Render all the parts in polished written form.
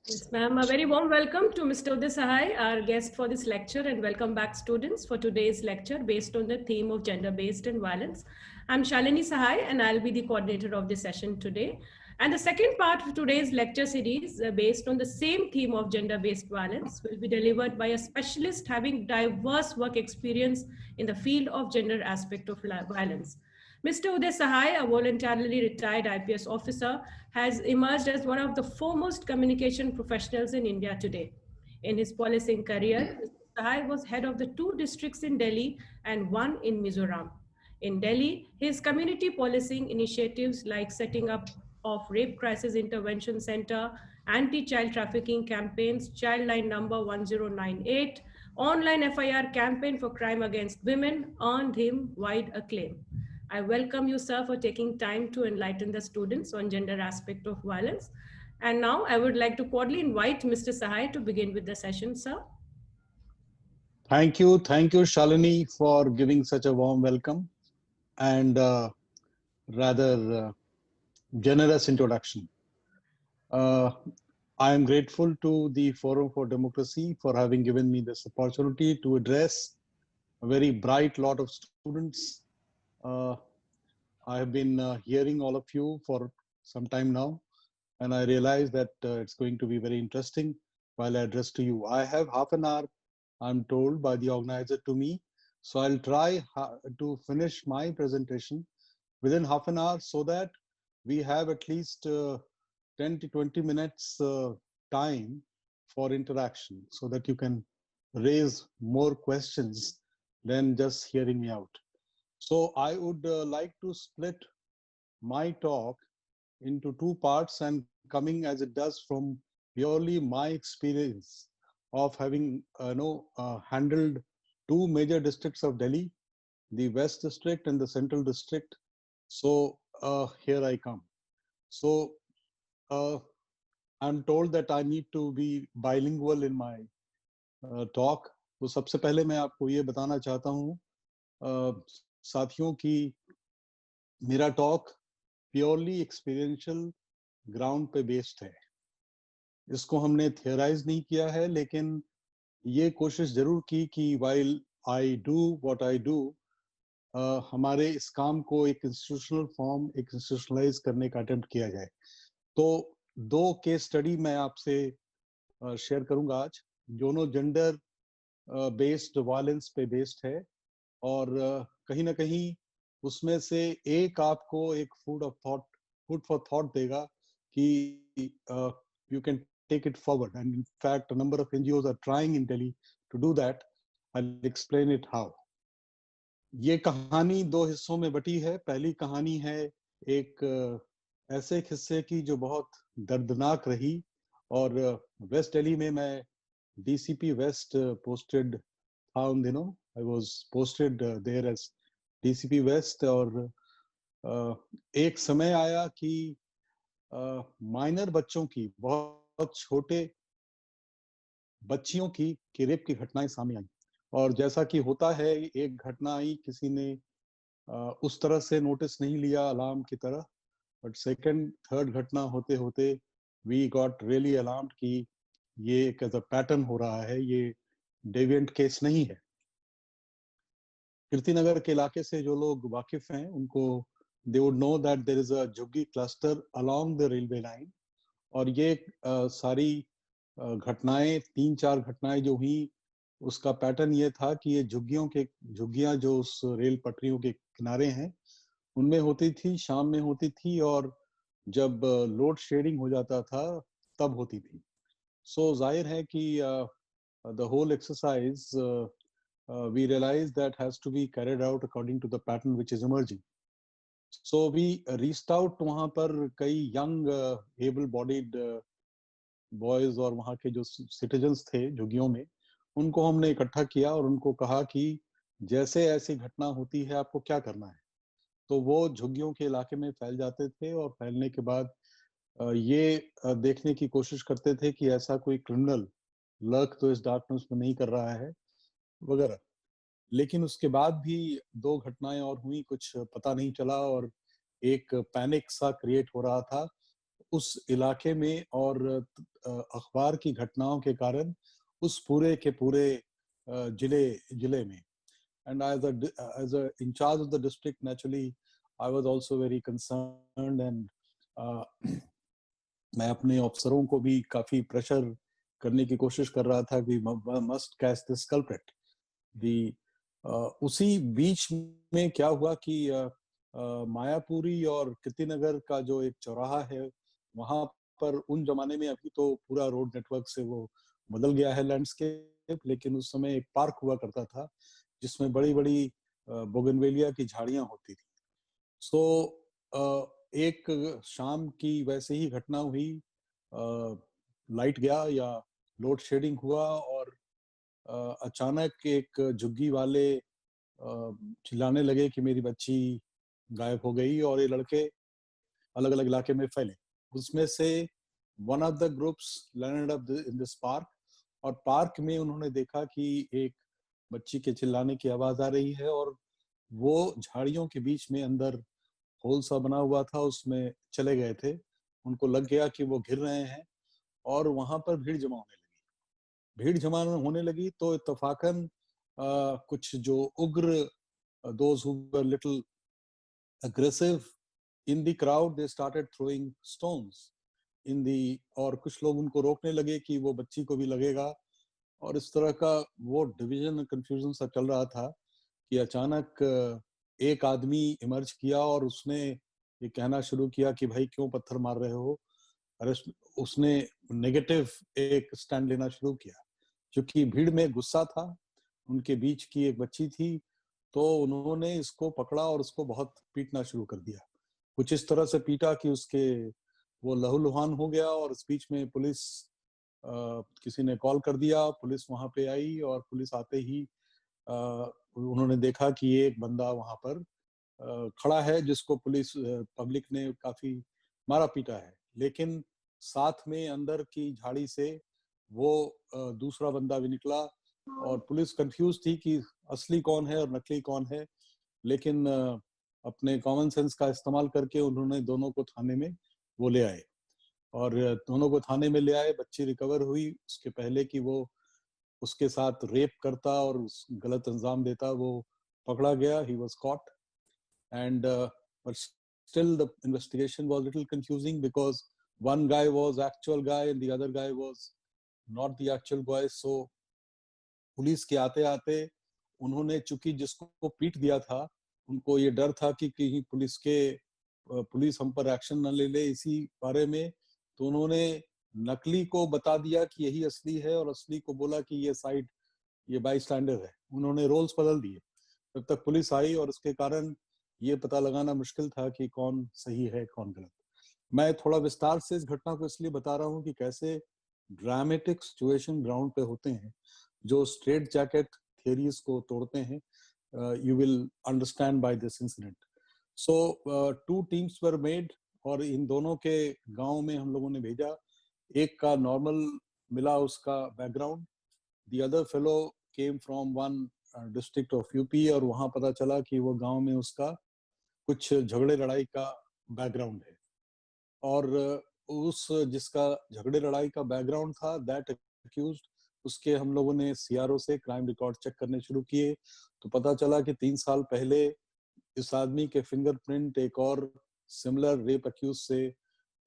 Yes, ma'am. A very warm welcome to Mr. Uday Sahai, our guest for this lecture, and welcome back, students, for today's lecture based on the theme of gender-based and violence. I'm Shalini Sahai, and I'll be the coordinator of this session today. And the second part of today's lecture series, based on the same theme of gender-based violence, will be delivered by a specialist having diverse work experience in the field of gender aspect of violence. Mr. Uday Sahai, a voluntarily retired IPS officer, has emerged as one of the foremost communication professionals in India today. In his policing career, Mr. Sahai was head of the two districts in Delhi and one in Mizoram. In Delhi, his community policing initiatives like setting up of Rape Crisis Intervention Center, anti-child trafficking campaigns, Child Line number 1098, online FIR campaign for crime against women earned him wide acclaim. I welcome you, sir, for taking time to enlighten the students on gender aspect of violence. And now I would like to cordially invite Mr. Sahai to begin with the session, sir. Thank you, Shalini, for giving such a warm welcome and rather generous introduction. I am grateful to the Forum for Democracy for having given me this opportunity to address a very bright lot of students. I have been hearing all of you for some time now, and I realize that it's going to be very interesting while I address to you. I have half an hour, I'm told by the organizer to me, so I'll try to finish my presentation within half an hour so that we have at least 10 to 20 minutes time for interaction so that you can raise more questions than just hearing me out. So I would like to split my talk into two parts and coming as it does from purely my experience of having handled two major districts of Delhi, the West District and the Central District. So here I come. So I'm told that I need to be bilingual in my talk. तो सबसे पहले मैं आपको ये बताना चाहता हूँ साथियों की मेरा टॉक प्योरली एक्सपीरियंशियल ग्राउंड पे बेस्ड है. इसको हमने थियराइज नहीं किया है, लेकिन ये कोशिश जरूर की कि while I do what I do हमारे इस काम को एक इंस्टीट्यूशनल फॉर्म, एक इंस्टीट्यूशनलाइज करने का अटेम्प्ट किया जाए. तो दो केस स्टडी मैं आपसे शेयर करूंगा आज. दोनों जेंडर बेस्ड वायलेंस पे बेस्ड है और कहीं ना कहीं उसमें से एक आपको एक फूड फॉर थॉट देगा कि you can take it forward, and in fact a number of NGOs are trying in Delhi to do that. I'll explain it how. ये कहानी दो हिस्सों में बटी है. पहली कहानी है एक ऐसे हिस्से की जो बहुत दर्दनाक रही और वेस्ट दिल्ली में मैं DCP वेस्ट पोस्टेड था उन दिनों. I was posted there as DCP west और एक समय आया कि माइनर बच्चों की, बहुत छोटे बच्चियों की रेप की घटनाएं सामने आई. और जैसा कि होता है, एक घटना आई, किसी ने उस तरह से नोटिस नहीं लिया अलार्म की तरह, बट सेकंड थर्ड घटना होते होते वी गॉट रियली अलार्म्ड कि ये एक ऐसा पैटर्न हो रहा है, ये डेविएंट केस नहीं है. कीर्तिनगर के इलाके से जो लोग वाकिफ हैं उनको they would know that there is a झुग्गी cluster along the railway line. और ये सारी घटनाएं, 3-4 घटनाएं जो हुई, उसका पैटर्न ये था कि ये झुग्गियां जो उस रेल पटरियों के किनारे हैं उनमें होती थी, शाम में होती थी और जब लोड शेडिंग हो जाता था तब होती थी. सो जाहिर है कि the whole exercise we realized that has to be carried out according to the pattern which is emerging. So we reached out to वहाँ पर कई young able bodied boys और वहाँ के जो citizens थे झुग्गियों में, उनको हमने इकट्ठा किया और उनको कहा कि जैसे ऐसी घटना होती है आपको क्या करना है. तो वो झुग्गियों के इलाके में फैल जाते थे और फैलने के बाद ये देखने की कोशिश करते थे कि ऐसा कोई क्रिमिनल लर्क तो इस डार्कनेस में नहीं कर रहा है वगैरह. लेकिन उसके बाद भी 2 घटनाएं और हुई, कुछ पता नहीं चला और एक पैनिक सा क्रिएट हो रहा था. उस इलाके में और अखबार की घटनाओं के कारण उस पूरे के पूरे जिले में. And as a in charge of the district, naturally, I was also very concerned, and मैं अपने अफसरों को भी काफी प्रेशर करने की कोशिश कर रहा था कि मस्ट कैच दिस कल्प्रिट. दी उसी बीच में क्या हुआ कि मायापुरी और कीर्तिनगर का जो एक चौराहा है, वहां पर उन जमाने में, अभी तो पूरा रोड नेटवर्क से वो बदल गया है लैंडस्केप, लेकिन उस समय एक पार्क हुआ करता था जिसमें बड़ी बड़ी बोगनवेलिया की झाड़ियां होती थी. सो एक शाम की वैसे ही घटना हुई, लाइट गया या लोड शेडिंग हुआ और अचानक एक झुग्गी वाले चिल्लाने लगे कि मेरी बच्ची गायब हो गई, और ये लड़के अलग अलग इलाके में फैले. उसमें से one of the groups landed up in this park, और पार्क में उन्होंने देखा कि एक बच्ची के चिल्लाने की आवाज आ रही है, और वो झाड़ियों के बीच में अंदर होल सा बना हुआ था, उसमें चले गए थे. उनको लग गया कि वो घिर रहे हैं, और वहां पर भीड़ जमा होने लगी. तो इत्तफाकन कुछ जो उग्र, those who were little aggressive in the crowd, they started throwing stones in the, और कुछ लोग उनको रोकने लगे कि वो बच्ची को भी लगेगा. और इस तरह का वो डिवीजन कंफ्यूजन सा चल रहा था कि अचानक एक आदमी इमर्ज किया और उसने ये कहना शुरू किया कि भाई क्यों पत्थर मार रहे हो. अरे उसने नेगेटिव एक स्टैंड लेना शुरू किया, क्योंकि भीड़ में गुस्सा था. उनके बीच की एक बच्ची थी, तो उन्होंने इसको पकड़ा और उसको बहुत पीटना शुरू कर दिया. कुछ इस तरह से पीटा कि उसके वो लहूलुहान हो गया. और इस बीच में पुलिस, किसी ने कॉल कर दिया, पुलिस वहां पे आई, और पुलिस आते ही उन्होंने देखा कि एक बंदा वहां पर खड़ा है जिसको पुलिस, पब्लिक ने काफी मारा पीटा है. लेकिन साथ में अंदर की झाड़ी से वो दूसरा बंदा भी निकला, और पुलिस कंफ्यूज थी कि असली कौन है और नकली कौन है. लेकिन अपने कॉमन सेंस का इस्तेमाल करके उन्होंने दोनों को थाने में वो ले आए, और दोनों को थाने में ले आए. बच्ची रिकवर हुई. उसके पहले कि वो उसके साथ रेप करता और गलत अंजाम देता, वो पकड़ा गया. He was cot, and but still the investigation was a little confusing, because one guy was actual guy and the other guy was not the actual guy. So police के आते आते उन्होंने, चूंकि जिसको पीट दिया था, उनको ये डर था कि कहीं पुलिस हम पर एक्शन न ले ले इसी बारे में, तो उन्होंने नकली को बता दिया कि यही असली है, और असली को बोला कि ये बाई स्टैंडर है. उन्होंने रोल्स बदल दिए. तब तक पुलिस आई, और उसके कारण ये पता लगाना मुश्किल था कि कौन सही है कौन गलत. मैं थोड़ा विस्तार से इस घटना को इसलिए बता रहा हूँ कि कैसे ड्रामेटिक सिचुएशन ग्राउंड पे होते हैं जो स्ट्रेट जैकेट थियरीज को तोड़ते हैं. You will understand by this incident. So 2 teams were made, और इन दोनों के गांव में हम लोगों ने भेजा. एक का नॉर्मल मिला उसका background, the other fellow came from one district of UP, और वहां पता चला कि वो गांव में उसका कुछ झगड़े लड़ाई का बैकग्राउंड है. और उस जिसका झगड़े लड़ाई का बैकग्राउंड था, दैट अक्यूज्ड, उसके हम लोगों ने सीआरओ से क्राइम रिकॉर्ड चेक करने शुरू किए. तो पता चला कि 3 साल पहले इस आदमी के फिंगरप्रिंट एक और सिमिलर रेप अक्यूज से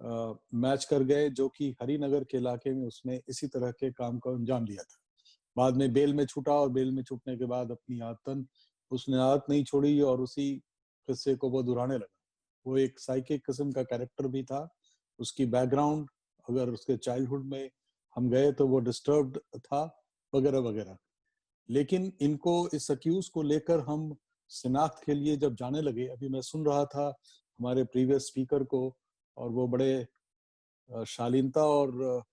मैच कर गए, जो कि हरिनगर के इलाके में उसने इसी तरह के काम को अंजाम दिया था. बाद में बेल में छूटा, और बेल में छूटने के बाद अपनी उसने आदत नहीं छोड़ी, और उसी किस्से को वो दोहराने लगा. वो एक साइकिक किस्म का कैरेक्टर भी था. उसकी बैकग्राउंड, अगर उसके चाइल्डहुड में हम गए तो वो डिस्टर्ब्ड था, वगैरह वगैरह. लेकिन इनको, इस अक्यूज को लेकर हम शिनाख्त के लिए जब जाने लगे, अभी मैं सुन रहा था हमारे प्रीवियस स्पीकर को, और वो बड़े शालीनता और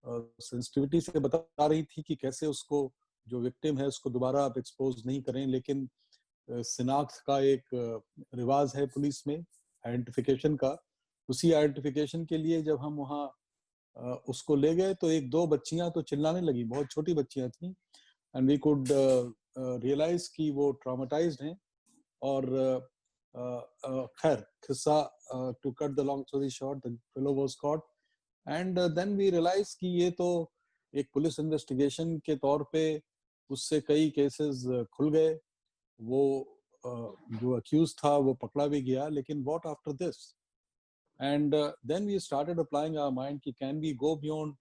सेंसिटिविटी से बता रही थी कि कैसे उसको, जो विक्टिम है, उसको दोबारा आप एक्सपोज नहीं करें. लेकिन शिनाख्त का एक रिवाज है पुलिस में, आइडेंटिफिकेशन का. उसी आइडेंटिफिकेशन के लिए जब हम वहाँ उसको ले गए, तो 1-2 बच्चियां तो चिल्लाने लगी, बहुत छोटी बच्चियां थी, एंड वी कुड रियलाइज कि वो ट्रॉमेटाइज्ड हैं. और खैर खिस्सा, to cut the long story short, the fellow was caught, and then we realized कि ये तो एक पुलिस इन्वेस्टिगेशन के तौर पे उससे कई केसेस खुल गए, वो जो अक्यूज था वो पकड़ा भी गया, लेकिन what after this? And then we started applying our mind कि can we go beyond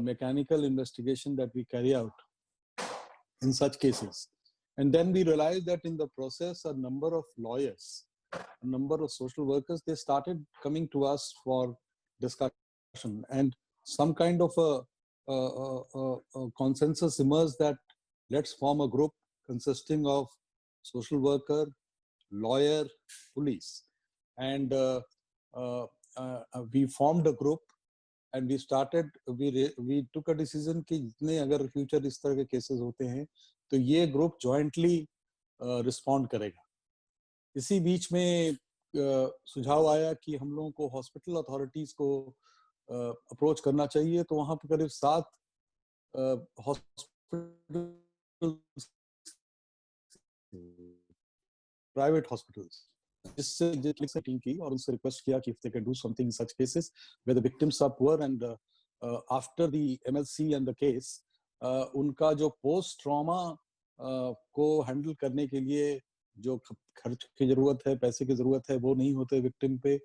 mechanical investigation that we carry out in such cases. And then we realized that in the process, a number of lawyers, a number of social workers, they started coming to us for discussion, and some kind of a consensus emerged that let's form a group consisting of social worker, lawyer, police. And we formed a group, and we started, we took a decision कि जितने अगर future इस तरह के cases होते हैं तो ये ग्रुप जॉइंटली रिस्पॉन्ड करेगा। इसी बीच में सुझाव आया कि हम लोगों को हॉस्पिटल अथॉरिटीज को अप्रोच करना चाहिए, तो वहां पर करीब 7 हॉस्पिटल, प्राइवेट हॉस्पिटल्स, जिससे टीम की और उनसे रिक्वेस्ट किया कि if they can do something in such cases where the victims are poor, and after the MLC and the case, उनका जो पोस्ट ट्रॉमा को हैंडल करने के लिए जो खर्च की जरूरत है, पैसे की जरूरत है, वो नहीं होते विक्टिम पे,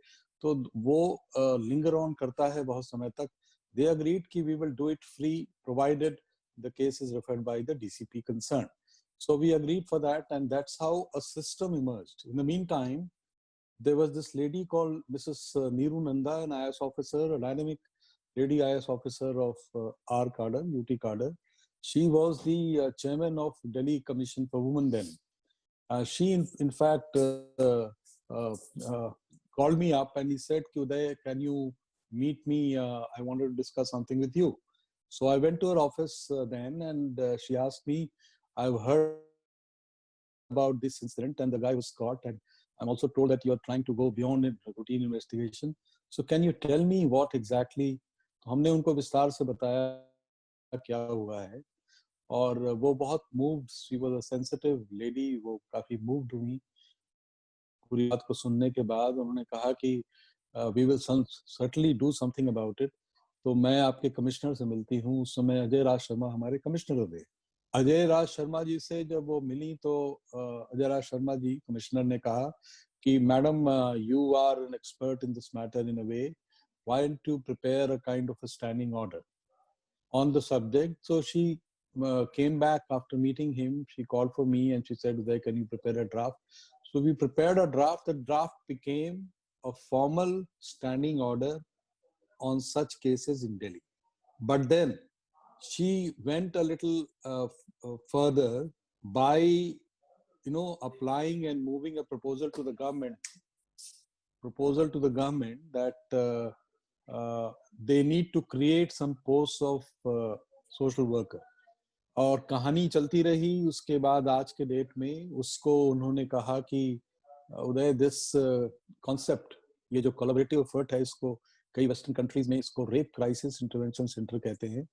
तो वो लिंगर ऑन करता है बहुत समय तक। They agreed कि we will do it free provided the case is referred by the DCP concerned. So we agreed for that, and that's how a system emerged. In the meantime, there was this lady called Mrs. Neeru Nanda, an IAS officer, a dynamic lady IAS officer of our cadre, UT cadre. She was the chairman of Delhi Commission for Women then. She, in fact, called me up and he said, Uday, can you meet me? I wanted to discuss something with you. So I went to her office then, and she asked me, I've heard about this incident and the guy was caught, and I'm also told that you're trying to go beyond a routine investigation. So can you tell me what exactly? हमने उनको विस्तार से बताया क्या हुआ है, और वो बहुत moved. She was a sensitive lady. वो काफी moved हुई पूरी बात को सुनने के बाद। उन्होंने कहा कि we will certainly do something about it. तो मैं आपके कमिश्नर से मिलती हूँ। उस समय अजय राज शर्मा हमारे कमिश्नर थे। अजय राज शर्मा जी से जब वो मिली तो अजय राज शर्मा जी कमिश्नर ने कहा कि madam, you are an expert in this matter in a way, why don't you prepare a kind of a standing order on the subject? So she came back after meeting him. She called for me and she said, Uday, can you prepare a draft? So we prepared a draft. The draft became a formal standing order on such cases in Delhi. But then she went a little further by, applying and moving a proposal to the government that they need to create some posts of social worker. और कहानी चलती रही। उसके बाद आज के date में उसको उन्होंने कहा कि उदय, दिस कॉन्सेप्ट, ये जो कोलैबोरेटिव एफर्ट है, इसको कई वेस्टर्न कंट्रीज में इसको रेप क्राइसिस इंटरवेंशन सेंटर कहते हैं,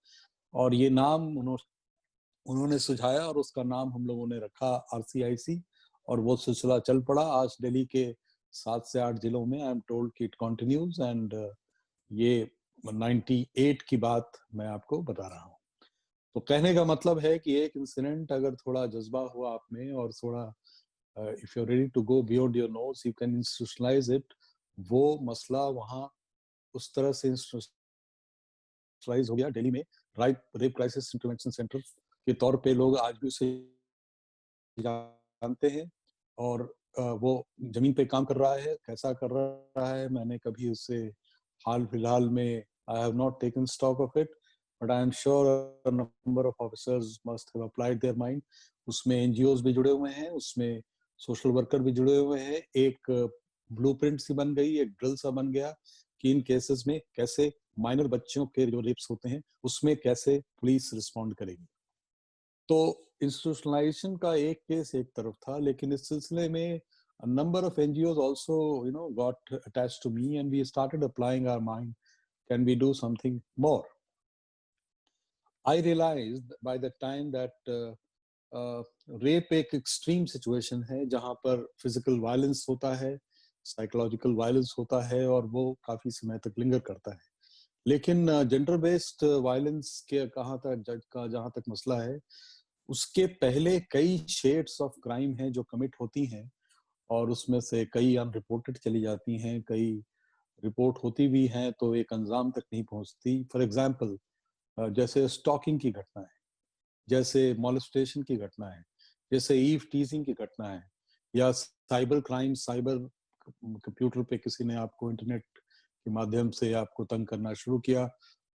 और ये नाम उन्होंने सुझाया और उसका नाम हम लोगों ने रखा RCIC, और वो सिलसिला चल पड़ा। आज दिल्ली के 7 से 8 जिलों में आई एम टोल्ड कि इट कंटिन्यूज, एंड ये 98 की बात मैं आपको बता रहा हूँ। तो कहने का मतलब है कि एक इंसिडेंट अगर थोड़ा जज्बा हुआ आप में और थोड़ा if you are ready to go beyond your nose, you can institutionalise it. वो मसला वहाँ उस तरह से इंस्टीट्यूशनलाइज हो गया दिल्ली में। रेप क्राइसिस इंटरवेंशन सेंटर के तौर पे लोग आज भी उसे जानते हैं, और वो जमीन पे काम कर रहा है। कैसा कर रहा है, मैंने कभी उससे हाल फिलहाल में I have not taken stock of it, but I am sure a number of officers must have applied their mind. उसमें NGOs भी जुड़े हुए हैं, उसमें सोशल वर्कर भी जुड़े हुए हैं। एक ब्लूप्रिंट सी बन गई, एक ड्रिल सा बन गया कि इन केसेस में कैसे माइनर बच्चों के जो रेप्स होते हैं उसमें कैसे पुलिस रिस्पॉन्ड करेगी। तो इंस्टीट्यूशनलाइजेशन का एक केस एक तरफ था, लेकिन इस सिलसिले में a number of NGOs also, got attached to me, and we started applying our mind. Can we do something more? I realized by the time that rape एक एक्सट्रीम सिचुएशन है जहां पर फिजिकल वायलेंस होता है, psychological violence होता है और वो काफी समय तक लिंगर करता है। लेकिन जेंडर बेस्ड वायलेंस के जहां तक मसला है, उसके पहले कई शेड्स ऑफ क्राइम हैं जो कमिट होती हैं और उसमें से कई अनरिपोर्टेड चली जाती हैं, कई रिपोर्ट होती भी हैं तो एक अंजाम तक नहीं पहुंचती। फॉर एग्जाम्पल, जैसे स्टॉकिंग की घटना है, जैसे मॉलेस्टेशन की घटना है, जैसे ईव टीजिंग की घटना है, या साइबर क्राइम, साइबर कंप्यूटर पे किसी ने आपको इंटरनेट के माध्यम से आपको तंग करना शुरू किया,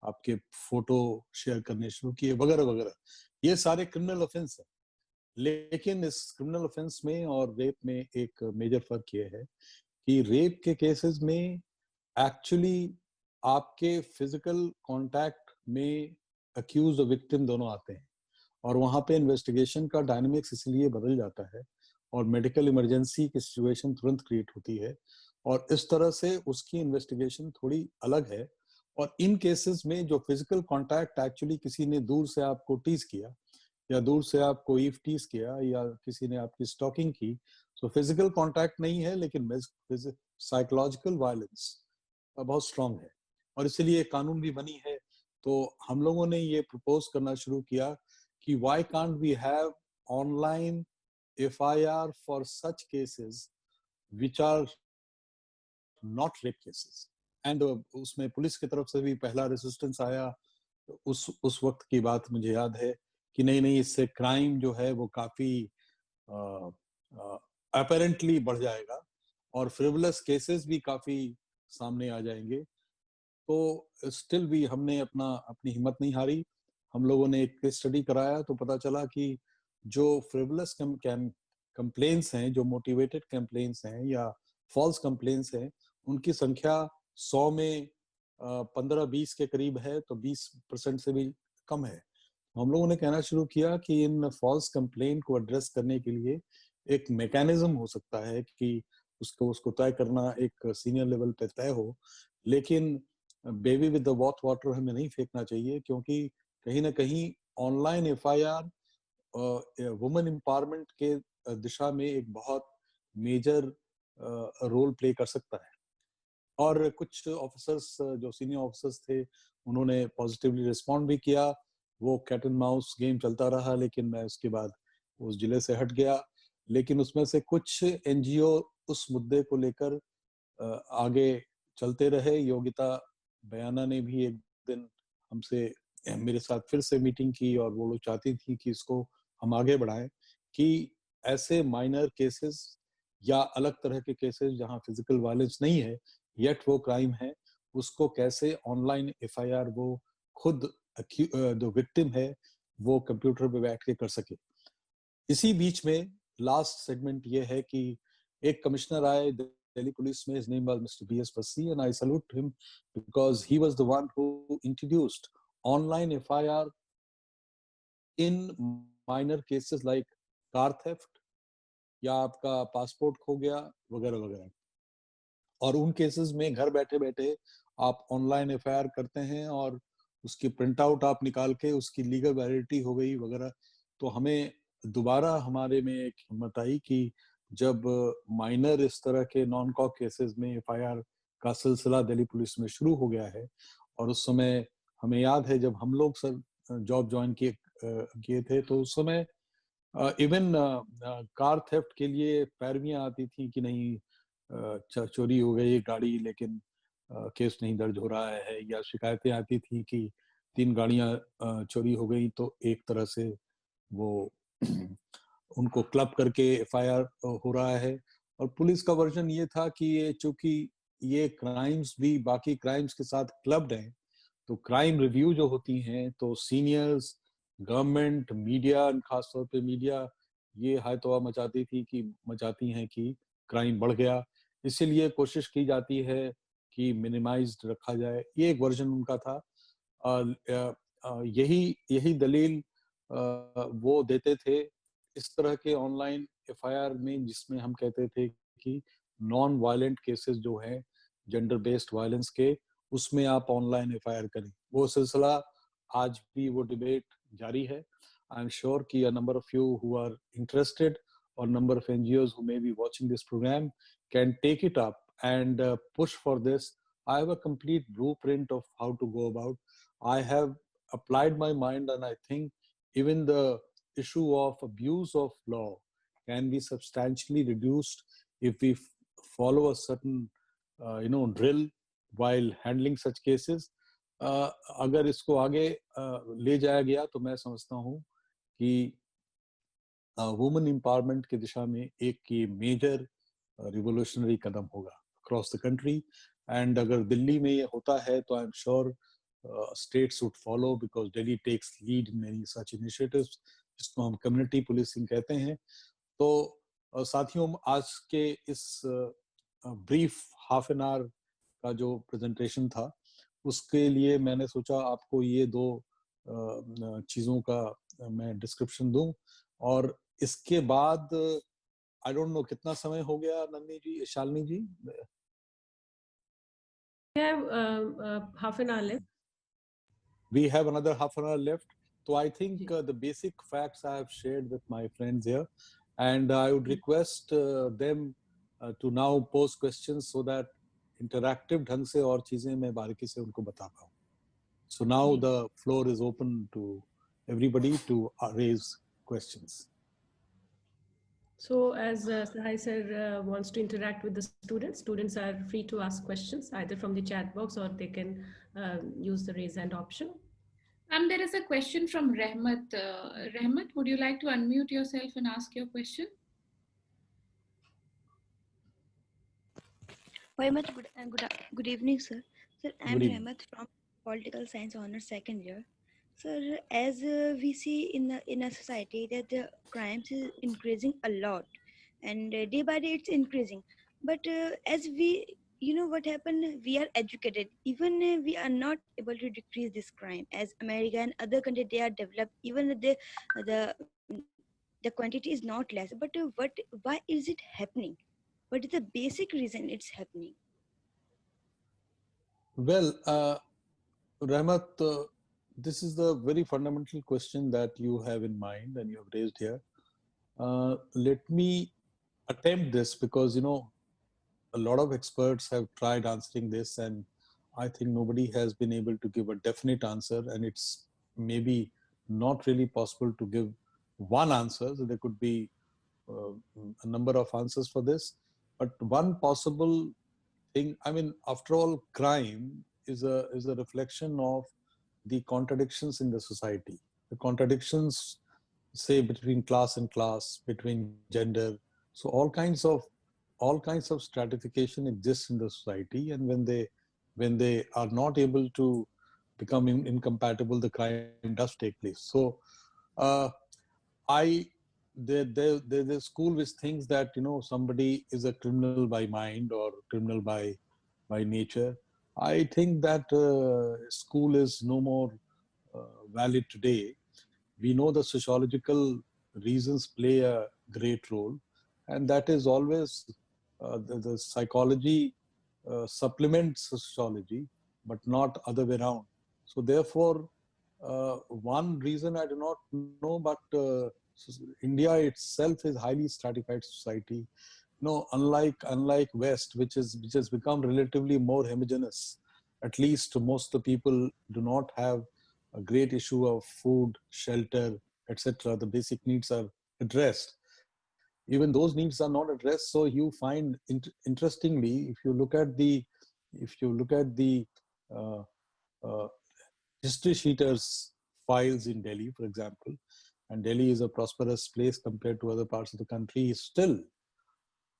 आपके फोटो शेयर करने शुरू किए, वगैरह वगैरह। ये सारे क्रिमिनल ऑफेंस है। लेकिन इस क्रिमिनल ऑफेंस में और रेप में एक मेजर फर्क ये है कि रेप के केसेस में एक्चुअली आपके फिजिकल कांटेक्ट में अक्यूज और विक्टिम दोनों आते हैं और वहां पे इन्वेस्टिगेशन का डायनामिक्स इसलिए बदल जाता है और मेडिकल इमरजेंसी की सिचुएशन तुरंत क्रिएट होती है और इस तरह से उसकी इन्वेस्टिगेशन थोड़ी अलग है। और इन केसेस में जो फिजिकल कांटेक्ट एक्चुअली किसी ने दूर से आपको टीज किया या दूर से आपको ईव टीज किया या किसी ने आपकी स्टॉकिंग की, तो फिजिकल कांटेक्ट नहीं है लेकिन साइकोलॉजिकल वायलेंस बहुत स्ट्रांग है और इसीलिए कानून भी बनी है। तो हम लोगों ने ये प्रपोज करना शुरू किया कि why can't we have online FIR for such cases which are not rape cases, and उसमें पुलिस की तरफ से भी पहला रेजिस्टेंस आया। उस वक्त की बात मुझे याद है कि नहीं नहीं, इससे क्राइम जो है वो काफी अपेरेंटली बढ़ जाएगा और फ्रिवलस केसेस भी काफी सामने आ जाएंगे। तो स्टिल भी हमने अपनी हिम्मत नहीं हारी। हम लोगों ने एक स्टडी कराया तो पता चला कि जो फ्रिवलस कंप्लेन्स हैं, जो मोटिवेटेड कंप्लेन्स हैं या फॉल्स कंप्लेन्स हैं, उनकी संख्या 100 में 15-20 के करीब है, तो 20% से भी कम है। हम लोगों ने कहना शुरू किया कि इन फॉल्स कंप्लेन को एड्रेस करने के लिए एक मैकेनिज्म हो सकता है कि उसको तय करना एक सीनियर लेवल पे तय हो, लेकिन baby with the both water हमें नहीं फेंकना चाहिए, क्योंकि कहीं ना कहीं ऑनलाइन एफआईआर वुमेन एम्पावरमेंट के दिशा में एक बहुत मेजर रोल प्ले कर सकता है। और कुछ ऑफिसर्स, जो सीनियर ऑफिसर्स थे, उन्होंने पॉजिटिवली रिस्पॉन्ड भी किया। वो कैट एंड माउस गेम चलता रहा, लेकिन मैं उसके बाद उस जिले से हट गया। लेकिन उसमें से कुछ एनजीओ उस मुद्दे को लेकर आगे चलते रहे। योगिता बयाना ने भी एक दिन हमसे, मेरे साथ फिर से मीटिंग की और वो लोग चाहती थी कि इसको हम आगे बढ़ाएं कि ऐसे माइनर केसेस या अलग तरह के केसेस जहां फिजिकल वायलेंस नहीं है येट वो क्राइम है, उसको कैसे ऑनलाइन एफआईआर वो खुद जो विक्टिम है वो कंप्यूटर पे बैठ के कर सके। इसी बीच में लास्ट सेगमेंट ये है कि एक कमिश्नर आए दिल्ली पुलिस में, his name was Mr. B.S. Bassi, and I salute him because he was the one who introduced online FIR in minor cases like car theft या आपका पासपोर्ट खो गया वगैरह वगैरह। और उन केसेस में घर बैठे बैठे आप ऑनलाइन एफआईआर करते हैं और उसकी प्रिंट आउट आप निकाल के उसकी लीगल वैलिडिटी हो गई वगैरह। तो हमें दोबारा हमारे में एक हिम्मत आई कि जब माइनर इस तरह के नॉन कॉक केसेस में एफआईआर का सिलसिला दिल्ली पुलिस में शुरू हो गया है, और उस समय हमें याद है जब हम लोग सर जॉब ज्वाइन किए थे, तो उस समय इवन कार थेफ्ट के लिए पैरवियां आती थी कि नहीं चोरी हो गई गाड़ी लेकिन केस नहीं दर्ज हो रहा है, या शिकायतें आती थी कि 3 गाड़ियां चोरी हो गई, तो एक तरह से वो उनको क्लब करके एफआईआर हो रहा है। और पुलिस का वर्जन ये था कि ये चूंकि ये क्राइम्स भी बाकी क्राइम्स के साथ क्लब्ड हैं, तो क्राइम रिव्यू जो होती हैं तो सीनियर्स, गवर्नमेंट, मीडिया, खासतौर पे मीडिया ये हाय तौबा मचाती हैं कि क्राइम बढ़ गया, इसीलिए कोशिश की जाती है कि मिनिमाइज्ड रखा जाए। ये एक वर्जन उनका था। यही दलील वो देते थे इस तरह के ऑनलाइन एफआईआर में, जिसमें हम कहते थे कि नॉन वायलेंट केसेस जो हैं जेंडर बेस्ड वायलेंस के, उसमें आप ऑनलाइन एफआईआर करें। वो सिलसिला आज भी वो डिबेट जारी है। I'm sure कि a number of you who are interested or number of NGOs who may be watching this program can take it up and push for this. I have a complete blueprint of how to go about. I have applied my mind, and I think even the issue of abuse of law can be substantially reduced if we follow a certain drill while handling such cases. अगर इसको आगे ले जाया गया तो मैं समझता हूँ कि वुमेन एम्पावरमेंट की दिशा में एक ये मेजर रिवोल्यूशनरी कदम होगा अक्रॉस द कंट्री. एंड अगर दिल्ली में ये होता है तो I am sure states would follow, because Delhi takes lead in many such initiatives, जिसको हम कम्युनिटी पुलिसिंग कहते हैं. तो साथियों, आज के इस ब्रीफ हाफ एन आवर का जो प्रेजेंटेशन था, उसके लिए मैंने सोचा आपको ये दो चीज़ों का मैं डिस्क्रिप्शन दूं. और इसके बाद आई डोंट नो कितना समय हो गया नंदी जी, शालिनी जी. We have half an hour left. We have another half an hour left. So I think the basic facts I have shared with my friends here, and I would request them to now pose questions so that interactive ढंग से और चीजें मैं बारीकी से उनको बता पाऊँ. So now the floor is open to everybody to raise questions. So as Sahai sir wants to interact with the students are free to ask questions either from the chat box or they can use the raise hand option. There is a question from Rehmat. Rehmat, would you like to unmute yourself and ask your question? Good evening, sir. Sir, I am Rehmat from Political Science Honors second year. Sir, as we see in a society that the crimes is increasing a lot, and day by day it's increasing. But as we, what happened, we are educated. Even we are not able to decrease this crime. As America and other countries, they are developed. Even the quantity is not less. But why is it happening? What is the basic reason it's happening? Well, Rahmat, this is the very fundamental question that you have in mind and you have raised here. Let me attempt this because, a lot of experts have tried answering this, and I think nobody has been able to give a definite answer, and it's maybe not really possible to give one answer. So there could be a number of answers for this. But one possible thing, after all, crime is a reflection of the contradictions in the society. The contradictions, say, between class and class, between gender. So all kinds of stratification exists in the society, and when they are not able to become incompatible, the crime does take place. So there's a school which thinks that somebody is a criminal by mind or criminal by nature. I think that school is no more valid today. We know the sociological reasons play a great role, and that is always the psychology supplements sociology, but not other way around. So therefore, one reason I do not know, but India itself is highly stratified society. Unlike West, which has become relatively more homogeneous. At least most of the people do not have a great issue of food, shelter, etc. The basic needs are addressed. Even those needs are not addressed. So you find, interestingly, if you look at the history sheeters files in Delhi, for example, and Delhi is a prosperous place compared to other parts of the country, still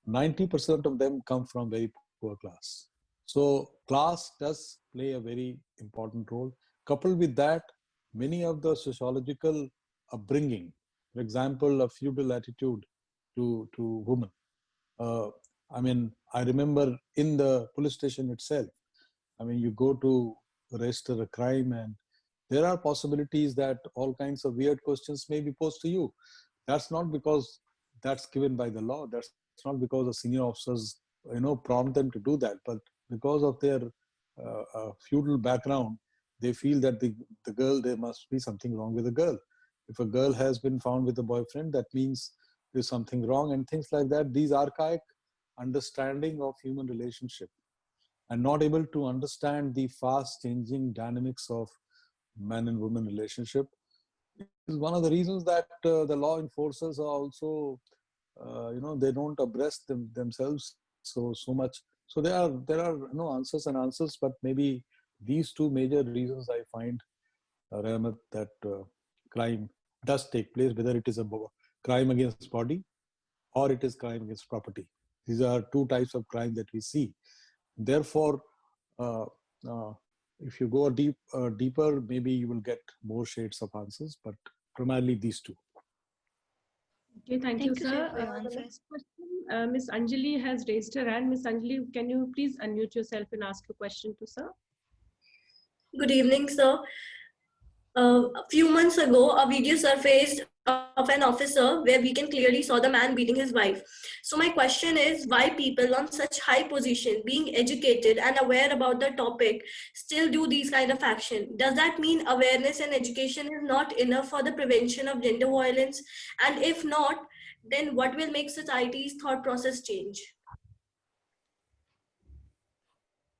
90% of them come from very poor class. So class does play a very important role. Coupled with that, many of the sociological upbringing, for example, a feudal attitude to women. I remember in the police station itself, you go to register a crime and there are possibilities that all kinds of weird questions may be posed to you. That's not because that's given by the law. That's not because the senior officers, prompt them to do that, but because of their feudal background, they feel that the girl, there must be something wrong with the girl, If a girl has been found with a boyfriend, that means there's something wrong, and things like that. These archaic understanding of human relationship and not able to understand the fast changing dynamics of man and woman relationship is one of the reasons that the law enforcers are also, they don't abreast themselves so much. So there are answers and answers, but maybe these two major reasons I find, Rahmat, that crime does take place, whether it is a crime against body or it is crime against property. These are two types of crime that we see. Therefore, uh, uh, if you go deeper, maybe you will get more shades of answers, but primarily these two. Okay, thank you, sir. for your The answers. next question, Ms. Anjali has raised her hand. Ms. Anjali, can you please unmute yourself and ask a question to sir? Good evening, sir. A few months ago, a video surfaced of an officer where we can clearly saw the man beating his wife. So my question is, why people on such high position, being educated and aware about the topic, still do these kind of action? Does that mean awareness and education is not enough for the prevention of gender violence? And if not, then what will make society's thought process change?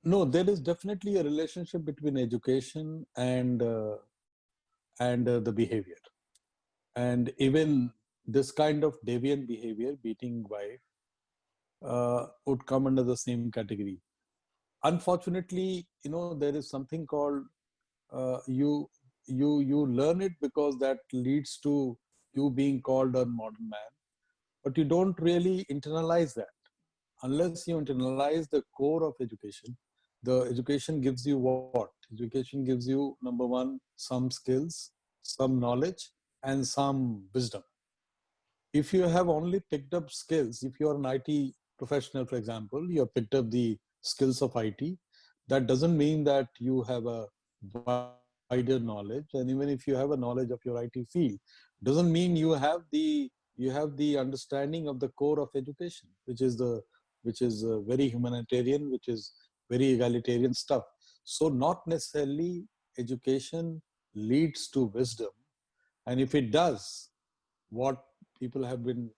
No, there is definitely a relationship between education and the behavior. And even this kind of deviant behavior, beating wife, would come under the same category. Unfortunately, there is something called you learn it because that leads to you being called a modern man, but you don't really internalize that. Unless you internalize the core of education, the education gives you what? Education gives you, number one, some skills, some knowledge, and some wisdom. If you have only picked up skills, if you're an IT professional, for example, you have picked up the skills of IT, that doesn't mean that you have a wider knowledge. And even if you have a knowledge of your IT field, doesn't mean you have the understanding of the core of education, which is very humanitarian, which is very egalitarian stuff. So not necessarily education leads to wisdom. And if it does, what people have been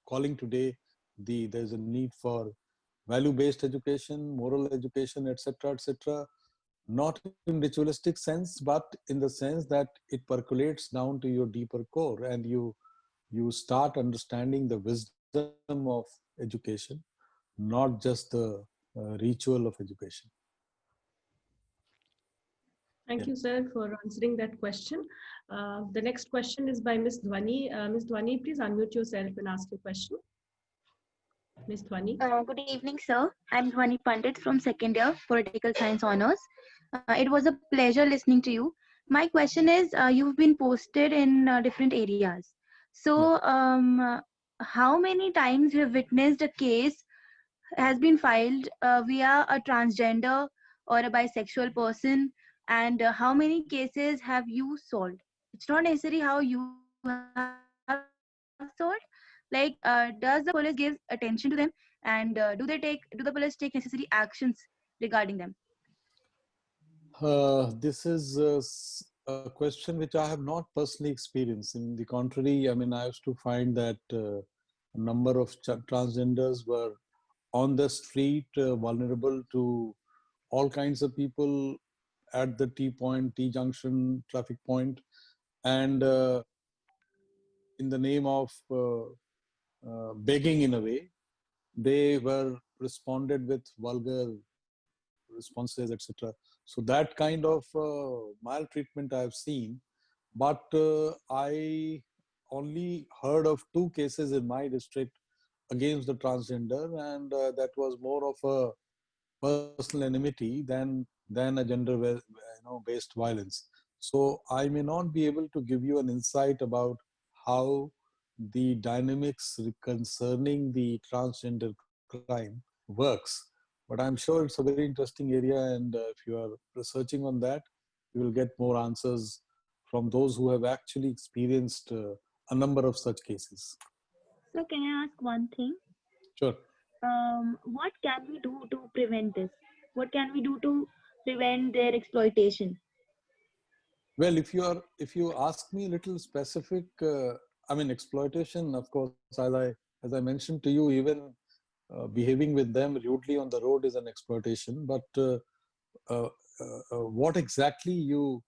calling today, there's a need for value-based education, moral education, etc., etc., not in ritualistic sense, but in the sense that it percolates down to your deeper core, and you start understanding the wisdom of education, not just the ritual of education. Thank you, sir, for answering that question. The next question is by Ms. Dhwani. Ms. Dhwani, please unmute yourself and ask your question. Ms. Dhwani. Good evening, sir. I'm Dhwani Pandit from second year Political Science Honors. It was a pleasure listening to you. My question is, you've been posted in different areas. So, how many times you have witnessed a case has been filed via a transgender or a bisexual person, and how many cases have you solved? It's not necessarily how you have solved. Like, does the police give attention to them, and do the police take necessary actions regarding them? This is a question which I have not personally experienced. In the contrary, I mean, I used to find that a number of transgenders were on the street, vulnerable to all kinds of people at the T-point, T-junction, traffic point, and in the name of begging in a way, they were responded with vulgar responses, etc. So that kind of maltreatment I have seen, but I only heard of 2 cases in my district against the transgender, and that was more of a personal enmity than a gender based violence. So I may not be able to give you an insight about how the dynamics concerning the transgender crime works, but I'm sure it's a very interesting area, and if you are researching on that, you will get more answers from those who have actually experienced a number of such cases. So, can I ask one thing? Sure. What can we do to prevent this? What can we do to prevent their exploitation? Well, if you ask me a little specific, I mean exploitation, of course, as I mentioned to you, even behaving with them rudely on the road is an exploitation. But uh, what exactly you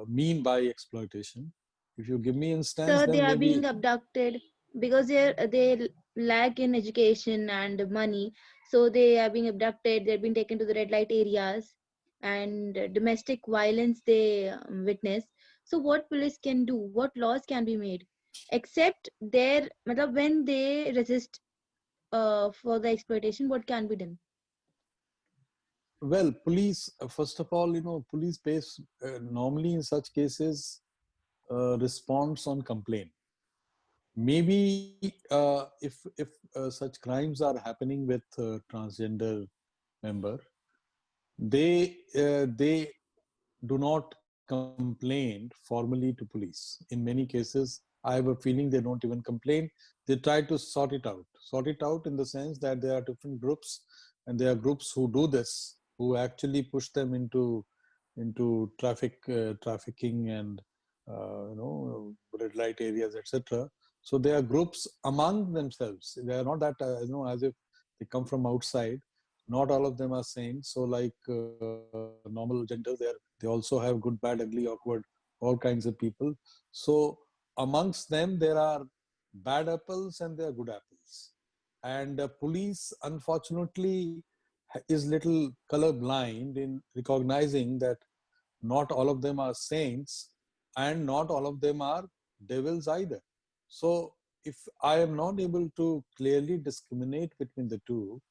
mean by exploitation? If you give me instance, So they then are being maybe. abducted because they lack in education and money. So they are being abducted. They're being taken to the red light areas, and domestic violence they witness. So what police can do? What laws can be made? Except their, matlab, when they resist for the exploitation, what can be done? Well, police, first of all, police base normally in such cases responds on complaint. Maybe if such crimes are happening with transgender member, they do not complain formally to police. In many cases, I have a feeling they don't even complain. They try to sort it out. Sort it out in the sense that there are different groups, and there are groups who do this, who actually push them into trafficking and red light areas, etc. So there are groups among themselves. They are not that as if they come from outside. Not all of them are same. So like normal gender, they also have good, bad, ugly, awkward, all kinds of people. So amongst them, there are bad apples and there are good apples. And police, unfortunately, is little colorblind in recognizing that not all of them are saints and not all of them are devils either. So if I am not able to clearly discriminate between the two,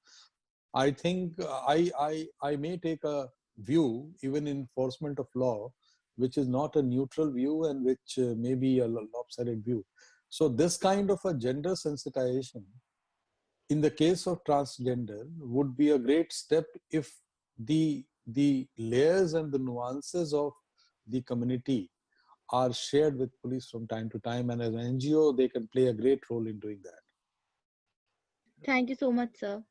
I think I may take a view, even in enforcement of law, which is not a neutral view and which may be a lopsided view. So this kind of a gender sensitization in the case of transgender would be a great step if the layers and the nuances of the community are shared with police from time to time, and as an NGO they can play a great role in doing that. Thank you so much, sir.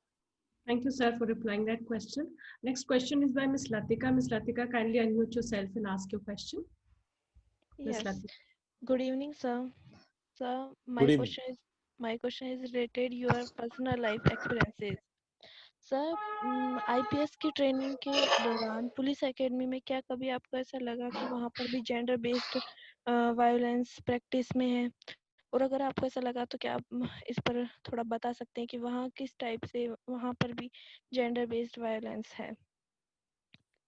Thank you, sir, for replying that question. Next question is by Ms. Latika. Ms. Latika, kindly unmute yourself and ask your question. Ms. Yes. Latika. Good evening, sir. Sir, Good evening. my question is related your personal life experiences. Sir, IPS की training के दौरान police academy में क्या कभी आपको ऐसा लगा कि वहाँ पर भी जेंडर बेस्ड वायलेंस प्रैक्टिस में है? और अगर आपको ऐसा लगा तो क्या आप इस पर थोड़ा बता सकते हैं कि वहाँ किस टाइप से वहाँ पर भी जेंडर बेस्ड वायलेंस है?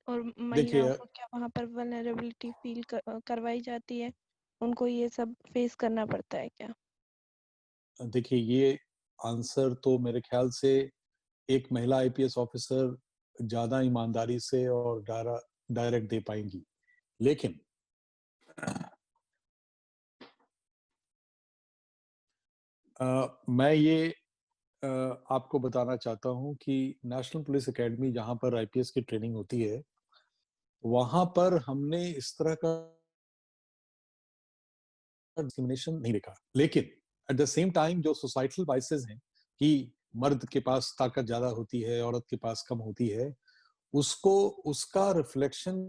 और महिलाओं को क्या वहाँ पर वल्नरेबिलिटी फील करवाई जाती है? उनको ये सब फेस करना पड़ता है क्या? देखिए, ये आंसर तो मेरे ख्याल से एक महिला आईपीएस ऑफिसर ज्यादा ईमानदारी से और डायरेक्ट दे पाएंगी, लेकिन मैं ये आपको बताना चाहता हूं कि नेशनल पुलिस एकेडमी जहां पर आईपीएस की ट्रेनिंग होती है, वहां पर हमने इस तरह का डिस्क्रिमिनेशन नहीं देखा। लेकिन एट द सेम टाइम जो सोसाइटल बाइसेस हैं कि मर्द के पास ताकत ज्यादा होती है, औरत के पास कम होती है, उसका रिफ्लेक्शन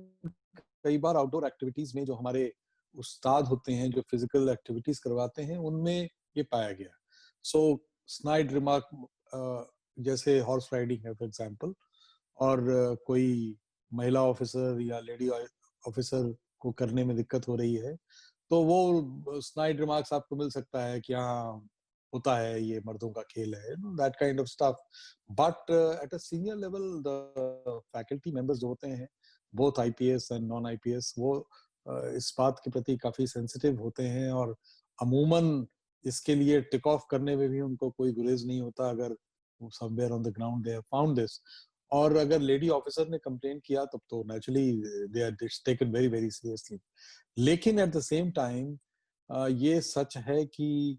कई बार आउटडोर एक्टिविटीज में जो हमारे उस्ताद होते हैं, जो फिजिकल एक्टिविटीज करवाते हैं, उनमें ये पाया गया। सो स्नाइड रिमार्क जैसे हॉर्स राइडिंग है फॉर एग्जांपल, और कोई महिला ऑफिसर या लेडी ऑफिसर को करने में दिक्कत हो रही है, तो वो स्नाइड रिमार्क्स आपको मिल सकता है कि हाँ होता है, ये मर्दों का खेल है, that kind of stuff. But at a senior level the faculty members जो होते हैं, both IPS and non IPS, वो इस बात के प्रति काफी सेंसिटिव होते हैं, और अमूमन इसके लिए टिक ऑफ करने में भी उनको कोई गुरेज नहीं होता अगर somewhere on the ground they have found this. और अगर लेडी ऑफिसर ने कंप्लेन किया तब तो naturally they are taken very very seriously. लेकिन एट द सेम टाइम ये सच है कि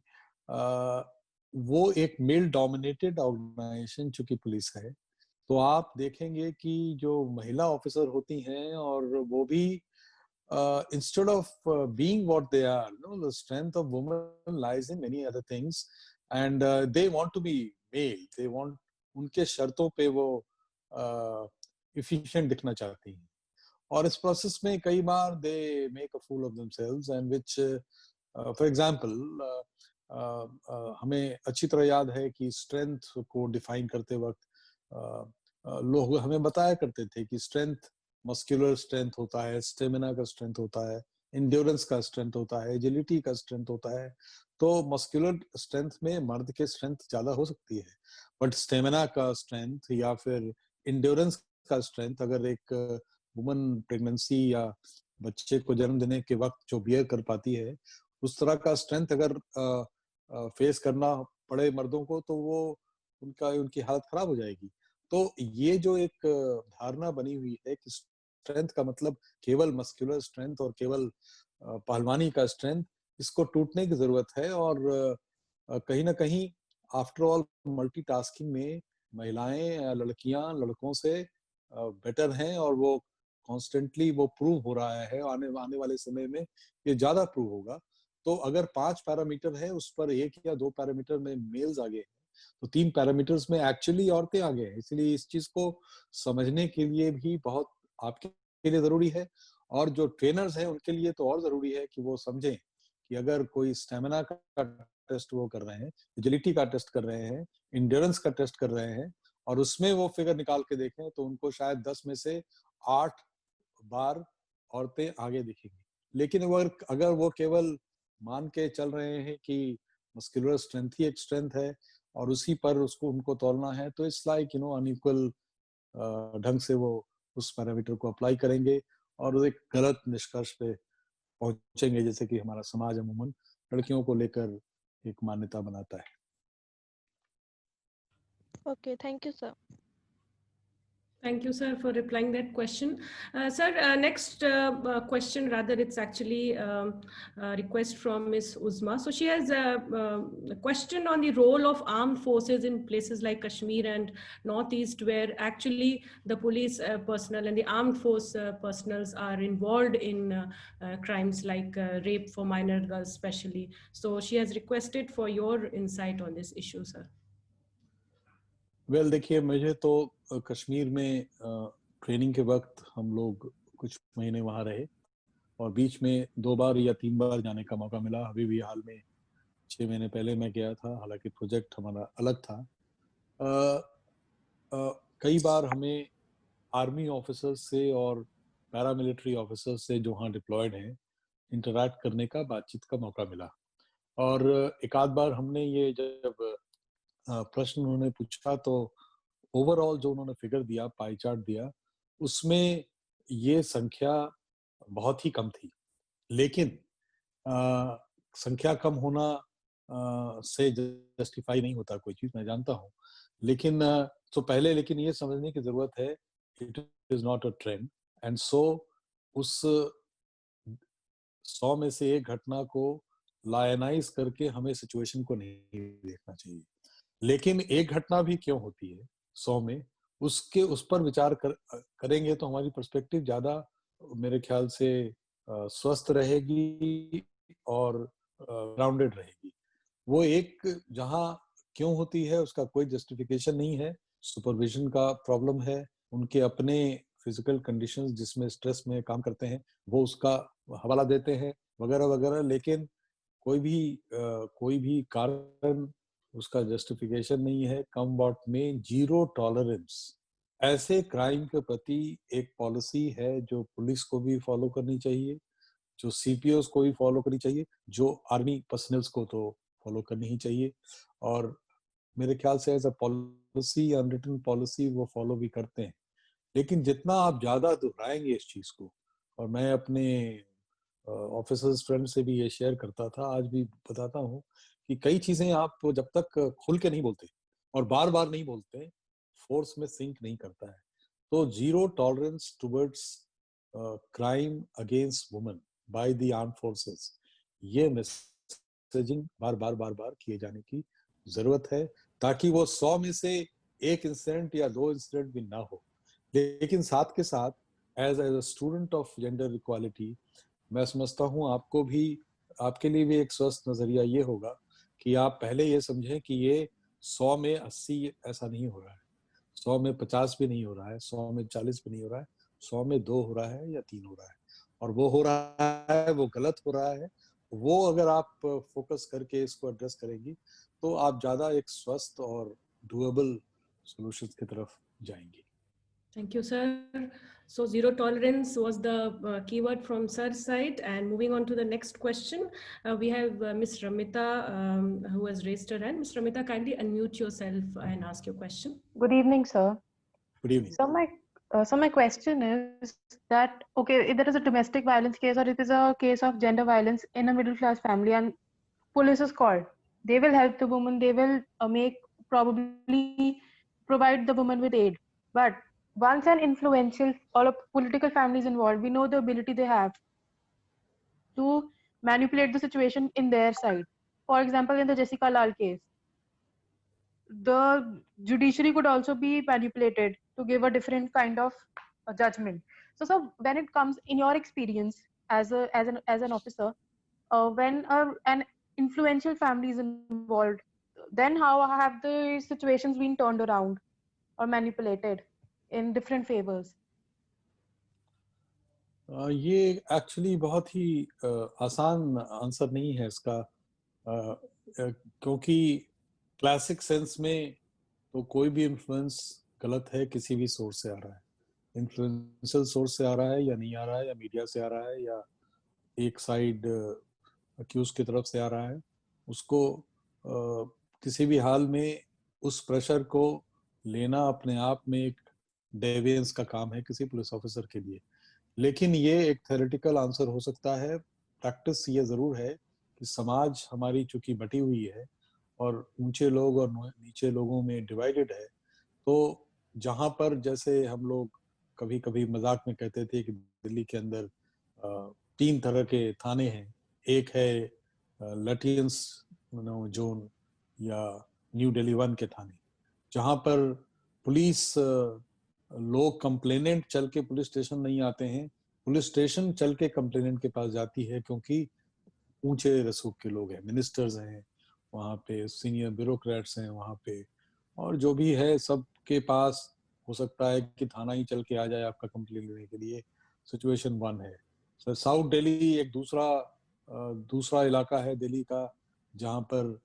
वो एक मेल डोमिनेटेड ऑर्गेनाइजेशन चूंकि पुलिस है, तो आप देखेंगे कि जो महिला ऑफिसर होती हैं, और वो भी instead of being what they are, the strength of women lies in many other things, and they want to be male. They want, उनके शर्तों पे वो efficient दिखना चाहती हैं, और इस प्रोसेस में कई बार they make a fool of themselves and which for example हमें अच्छी तरह याद है कि स्ट्रेंथ को डिफाइन करते वक्त लोग हमें बताया करते थे कि स्ट्रेंथ मस्कुलर स्ट्रेंथ होता है, स्टेमिना का स्ट्रेंथ होता है, इंड्योरेंस का स्ट्रेंथ होता है, एजिलिटी का स्ट्रेंथ होता है। तो मस्कुलर स्ट्रेंथ में मर्द के स्ट्रेंथ ज्यादा हो सकती है, बट स्टेमिना का स्ट्रेंथ या फिर इंड्योरेंस का स्ट्रेंथ अगर एक वुमन प्रेगनेंसी या बच्चे को जन्म देने के वक्त जो बियर कर पाती है, उस तरह का स्ट्रेंथ अगर फेस करना पड़े मर्दों को, तो वो उनकी हालत खराब हो जाएगी। तो ये जो एक धारणा बनी हुई है कि स्ट्रेंथ का मतलब केवल मस्कुलर स्ट्रेंथ और केवल पहलवानी का स्ट्रेंथ, इसको टूटने की जरूरत है। और कहीं ना कहीं आफ्टर ऑल मल्टीटास्किंग में महिलाएं लड़कियां लड़कों से बेटर हैं, और वो कॉन्स्टेंटली वो प्रूव हो रहा है। आने वाले समय में ये ज्यादा प्रूव होगा। तो अगर 5 पैरामीटर है, उस पर 1 या 2 पैरामीटर में मेल्स आगे, तो 3 पैरामीटर्स में एक्चुअली औरतें आगे हैं। इसलिए इस चीज को समझने के लिए भी बहुत आपके लिए जरूरी है, और जो ट्रेनर्स हैं उनके लिए तो और जरूरी है कि वो समझें कि अगर कोई स्टेमिना का टेस्ट वो कर रहे हैं, एजिलिटी का टेस्ट कर रहे हैं, इंड्योरेंस का टेस्ट कर रहे हैं, और उसमें वो फिगर निकाल के देखें, तो उनको शायद 10 में से 8 बार औरतें आगे दिखेंगी। लेकिन अगर वो केवल मान के चल रहे हैं कि मस्कुलर स्ट्रेंथ ही एक स्ट्रेंथ है और उसी पर उनको तोलना है, तो इट्स लाइक अनइक्वल ढंग से वो उस पैरामीटर को अप्लाई करेंगे और एक गलत निष्कर्ष पे पहुंचेंगे, जैसे कि हमारा समाज अमूमन लड़कियों को लेकर एक मान्यता बनाता है। Okay, thank you, sir. Thank you, sir, for replying that question. Sir, next question, rather, it's actually a request from Ms. Uzma. So she has a question on the role of armed forces in places like Kashmir and Northeast, where actually the police personnel and the armed force personals are involved in crimes like rape for minor girls, especially. So she has requested for your insight on this issue, sir. Well देखिए, मुझे तो कश्मीर में training के वक्त हम लोग कुछ महीने वहाँ रहे, और बीच में 2 बार या 3 बार जाने का मौका मिला। अभी भी हाल में 6 महीने पहले मैं गया था, हालांकि प्रोजेक्ट हमारा अलग था। कई बार हमें आर्मी ऑफिसर्स से और पैरामिलिट्री ऑफिसर्स से जो वहाँ डिप्लॉयड हैं इंटरैक्ट करने का, बातचीत का मौका मिला। और एक आध बार हमने ये जब प्रश्न उन्होंने पूछा, तो ओवरऑल जो उन्होंने फिगर दिया, पाई चार्ट दिया, उसमें ये संख्या बहुत ही कम थी। लेकिन संख्या कम होना से जस्टिफाई नहीं होता कोई चीज, मैं जानता हूँ। लेकिन लेकिन ये समझने की जरूरत है, it is not a trend, and so उस 100 में से एक घटना को लायनाइज करके हमें सिचुएशन को नहीं देखना चाहिए। लेकिन एक घटना भी क्यों होती है 100 में, उस पर विचार करेंगे तो हमारी पर्सपेक्टिव ज्यादा मेरे ख्याल से स्वस्थ रहेगी और ग्राउंडेड रहेगी। वो एक जहां क्यों होती है उसका कोई जस्टिफिकेशन नहीं है, सुपरविजन का प्रॉब्लम है, उनके अपने फिजिकल कंडीशंस जिसमें स्ट्रेस में काम करते हैं वो उसका हवाला देते हैं वगैरह वगैरह। लेकिन कोई भी कारण उसका जस्टिफिकेशन नहीं है। कॉम्बैट में 0 टॉलरेंस, ऐसे क्राइम के प्रति एक पॉलिसी है जो पुलिस को भी फॉलो करनी चाहिए, जो सीपीओस को भी फॉलो करनी चाहिए, जो आर्मी पर्सनल्स को तो फॉलो करनी ही चाहिए। और मेरे ख्याल से as a policy, unwritten policy, वो फॉलो भी करते हैं। लेकिन जितना आप ज्यादा दोहराएंगे इस चीज को, और मैं अपने ऑफिसर्स फ्रेंड से भी ये शेयर करता था, आज भी बताता हूँ, कि कई चीजें आप जब तक खुल के नहीं बोलते और बार बार नहीं बोलते, फोर्स में सिंक नहीं करता है। तो 0 tolerance towards crime against women by the armed forces, ये मैसेजिंग बार बार किए जाने की जरूरत है, ताकि वो 100 में से एक इंसिडेंट या 2 इंसिडेंट भी ना हो। लेकिन साथ के साथ as a student of gender equality, मैं समझता हूँ आपके लिए भी एक स्वस्थ नजरिया ये होगा कि आप पहले ये समझें कि ये 100 में 80 ऐसा नहीं हो रहा है, 100 में 50 भी नहीं हो रहा है, 100 में 40 भी नहीं हो रहा है, 100 में 2 हो रहा है या 3 हो रहा है, और वो हो रहा है, वो गलत हो रहा है, वो अगर आप फोकस करके इसको एड्रेस करेंगी तो आप ज्यादा एक स्वस्थ और डुएबल सॉल्यूशंस की तरफ जाएंगी। Thank you, sir. So zero tolerance was the keyword from sir's side. And moving on to the next question, we have Ms. Ramita who has raised her hand. Ms. Ramita, kindly unmute yourself and ask your question. Good evening, sir. Good evening. So my question is that, okay, if there is a domestic violence case or it is a case of gender violence in a middle class family and police is called, they will help the woman, they will probably provide the woman with aid. But once an influential or a political family is involved, we know the ability they have to manipulate the situation in their side. For example, in the Jessica Lal case, the judiciary could also be manipulated to give a different kind of judgment. So when it comes in your experience as an officer, when an influential family is involved, then how have the situations been turned around or manipulated in different favors? ये actually बहुत ही आसान answer नहीं है इसका, क्योंकि classic sense में तो कोई भी इन्फ्लुएंस गलत है, किसी भी सोर्स से आ रहा है, इन्फ्लुएंशियल सोर्स से आ रहा है या नहीं आ रहा है, या मीडिया से आ रहा है या एक साइड अक्यूज की तरफ से आ रहा है, उसको किसी भी हाल में उस प्रेशर को लेना अपने आप में एक डेविएंस का काम है किसी पुलिस ऑफिसर के लिए। लेकिन ये एक थ्योरेटिकल आंसर हो सकता है। प्रैक्टिस ये जरूर है कि समाज हमारी चूंकि बटी हुई है और ऊंचे लोग और नीचे लोगों में डिवाइडेड है, तो जहां पर जैसे हम लोग कभी कभी मजाक में कहते थे कि दिल्ली के अंदर 3 तरह के थाने हैं, एक है लटियंस जोन या न्यू दिल्ली 1 के थाने, जहां पर पुलिस लोग कंप्लेनेंट चल के पुलिस स्टेशन नहीं आते हैं, पुलिस स्टेशन चल के कंप्लेनेंट के पास जाती है, क्योंकि ऊंचे रसूख के लोग हैं, मिनिस्टर्स हैं वहाँ पे, सीनियर ब्यूरोक्रेट्स हैं वहाँ पे, और जो भी है सबके पास हो सकता है कि थाना ही चल के आ जाए आपका कंप्लेन लेने के लिए। सिचुएशन 1 है। सर साउथ दिल्ली एक दूसरा इलाका है दिल्ली का, जहाँ पर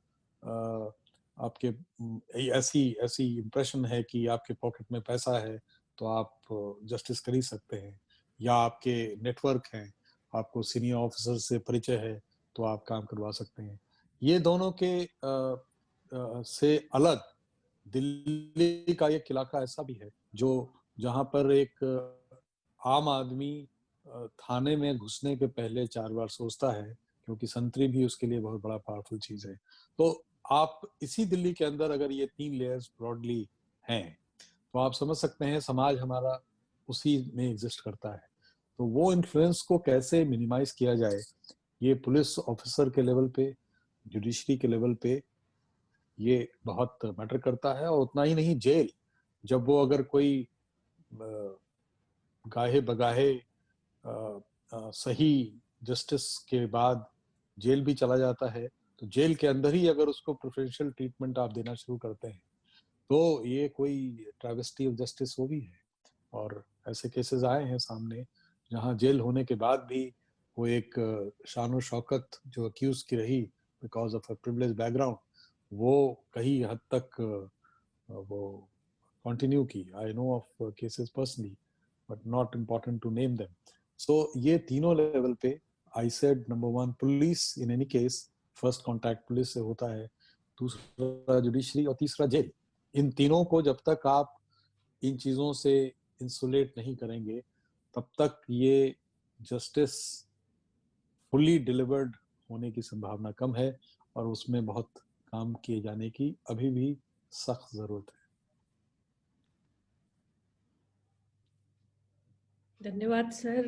आपके ऐसी इंप्रेशन है कि आपके पॉकेट में पैसा है तो आप जस्टिस कर ही सकते हैं, या आपके नेटवर्क हैं, आपको सीनियर ऑफिसर से परिचय है तो आप काम करवा सकते हैं। ये दोनों के से अलग दिल्ली का एक इलाका ऐसा भी है जहाँ पर एक आम आदमी थाने में घुसने के पहले 4 बार सोचता है, क्योंकि संतरी भी उसके लिए बहुत बड़ा पावरफुल चीज है। तो आप इसी दिल्ली के अंदर अगर ये 3 लेयर्स ब्रॉडली हैं तो आप समझ सकते हैं समाज हमारा उसी में एग्जिस्ट करता है। तो वो इन्फ्लुएंस को कैसे मिनिमाइज किया जाए, ये पुलिस ऑफिसर के लेवल पे, जुडिशरी के लेवल पे ये बहुत मैटर करता है। और उतना ही नहीं, जेल, जब वो अगर कोई गाहे बगाहे सही जस्टिस के बाद जेल भी चला जाता है, तो जेल के अंदर ही अगर उसको प्रेफरेंशियल ट्रीटमेंट आप देना शुरू करते हैं तो ये कोई ट्रैवेस्टी ऑफ जस्टिस वो भी है। और ऐसे केसेस आए हैं सामने जहां जेल होने के बाद भी वो एक शान शौकत जो अक्यूज की रही because of a privilege background, वो कहीं हद तक वो कंटिन्यू की। I know of cases personally but not important to name them. So ये तीनों लेवल पे I said number 1 police, in any case first contact police से होता है, दूसरा जुडिशरी और तीसरा जेल। इन तीनों को जब तक आप इन चीजों से इंसुलेट नहीं करेंगे तब तक ये जस्टिस फुली डिलीवर्ड होने की संभावना कम है, और उसमें बहुत काम किए जाने की अभी भी सख्त जरूरत है। Dhanyawad, sir.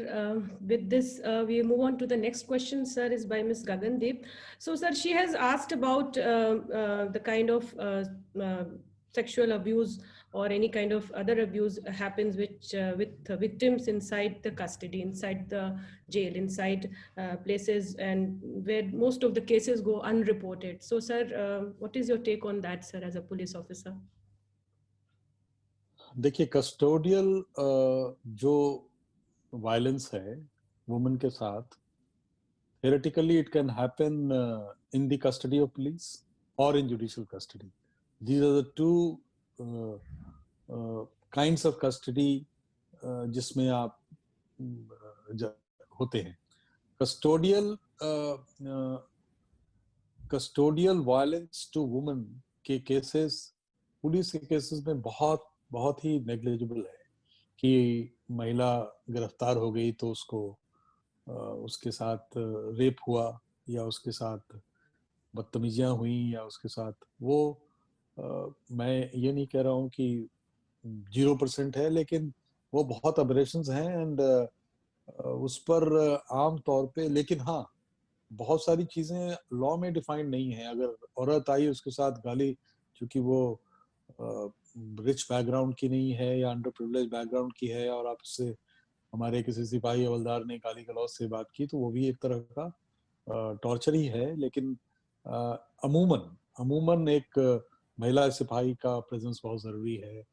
With this, we move on to the next question, sir, is by Ms. Gagandeep. So, sir, she has asked about the kind of sexual abuse or any kind of other abuse happens with victims inside the custody, inside the jail, inside places, and where most of the cases go unreported. So, sir, what is your take on that, sir, as a police officer? देखिए, custodial जो violence है women के साथ, theoretically it can happen in the custody of police or in judicial custody. These are the two kinds of custody जिसमें आप होते हैं. Custodial violence to women के केसेस पुलिस के केसेस में बहुत ही नेग्लिजिबल है कि महिला गिरफ्तार हो गई तो उसको उसके साथ रेप हुआ या उसके साथ बदतमीजियां हुई या उसके साथ वो मैं ये नहीं कह रहा हूँ कि 0% है, लेकिन वो बहुत अबरेशंस हैं एंड उस पर आम तौर पे, लेकिन हाँ बहुत सारी चीजें लॉ में डिफाइंड नहीं है. अगर औरत आई उसके साथ गाली, क्योंकि वो रिच बैकग्राउंड की नहीं है या अंडर प्रिविलेज बैकग्राउंड की है और आप उससे हमारे किसी सिपाही हवलदार ने गाली गलौज से बात की, तो वो भी एक तरह का टॉर्चर ही है. लेकिन अमूमन एक महिला सिपाही का प्रेजेंस बहुत ज़रूरी है.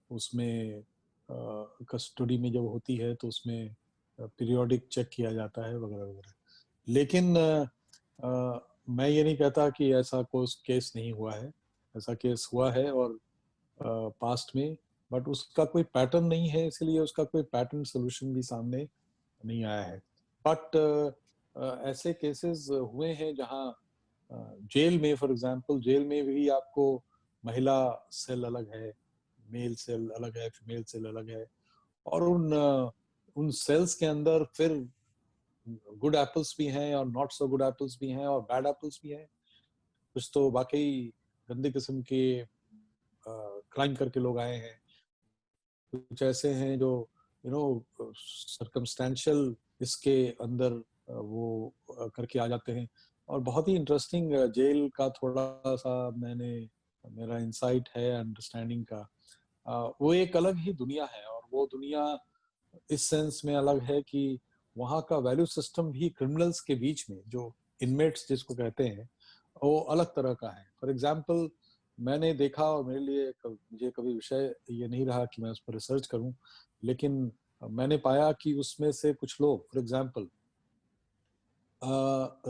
उसमें कस्टडी में जब होती है तो उसमें पीरियोडिक चेक किया जाता है वगैरह वगैरह. लेकिन मैं ये नहीं कहता कि ऐसा कोई केस नहीं हुआ है. ऐसा केस हुआ है और पास्ट में, बट उसका कोई पैटर्न नहीं है, इसलिए उसका कोई पैटर्न सोल्यूशन भी सामने नहीं आया है. बट ऐसे केसेस हुए हैं जहां जेल में, फॉर एग्जांपल, जेल में भी आपको महिला सेल अलग है, मेल सेल अलग है, फीमेल सेल अलग है, और उन सेल्स के अंदर फिर गुड एप्पल्स भी हैं और नॉट सो गुड एप्पल्स भी हैं और बैड एप्पल्स भी हैं. कुछ तो वाकई गंदे किस्म के क्राइम करके लोग आए हैं, कुछ ऐसे हैं जो सर्कमस्टेंशियल इसके अंदर वो करके आ जाते हैं. और बहुत ही इंटरेस्टिंग जेल का थोड़ा सा मेरा इंसाइट है अंडरस्टैंडिंग का. वो एक अलग ही दुनिया है, और वो दुनिया इस सेंस में अलग है कि वहाँ का वैल्यू सिस्टम भी क्रिमिनल्स के बीच में, जो इनमेट्स जिसको कहते हैं, वो अलग तरह का है. फॉर एग्जाम्पल, मैंने देखा, और मेरे लिए मुझे कभी विषय ये नहीं रहा कि मैं उस पर रिसर्च करूं, लेकिन मैंने पाया कि उसमें से कुछ लोग, फॉर एग्जाम्पल,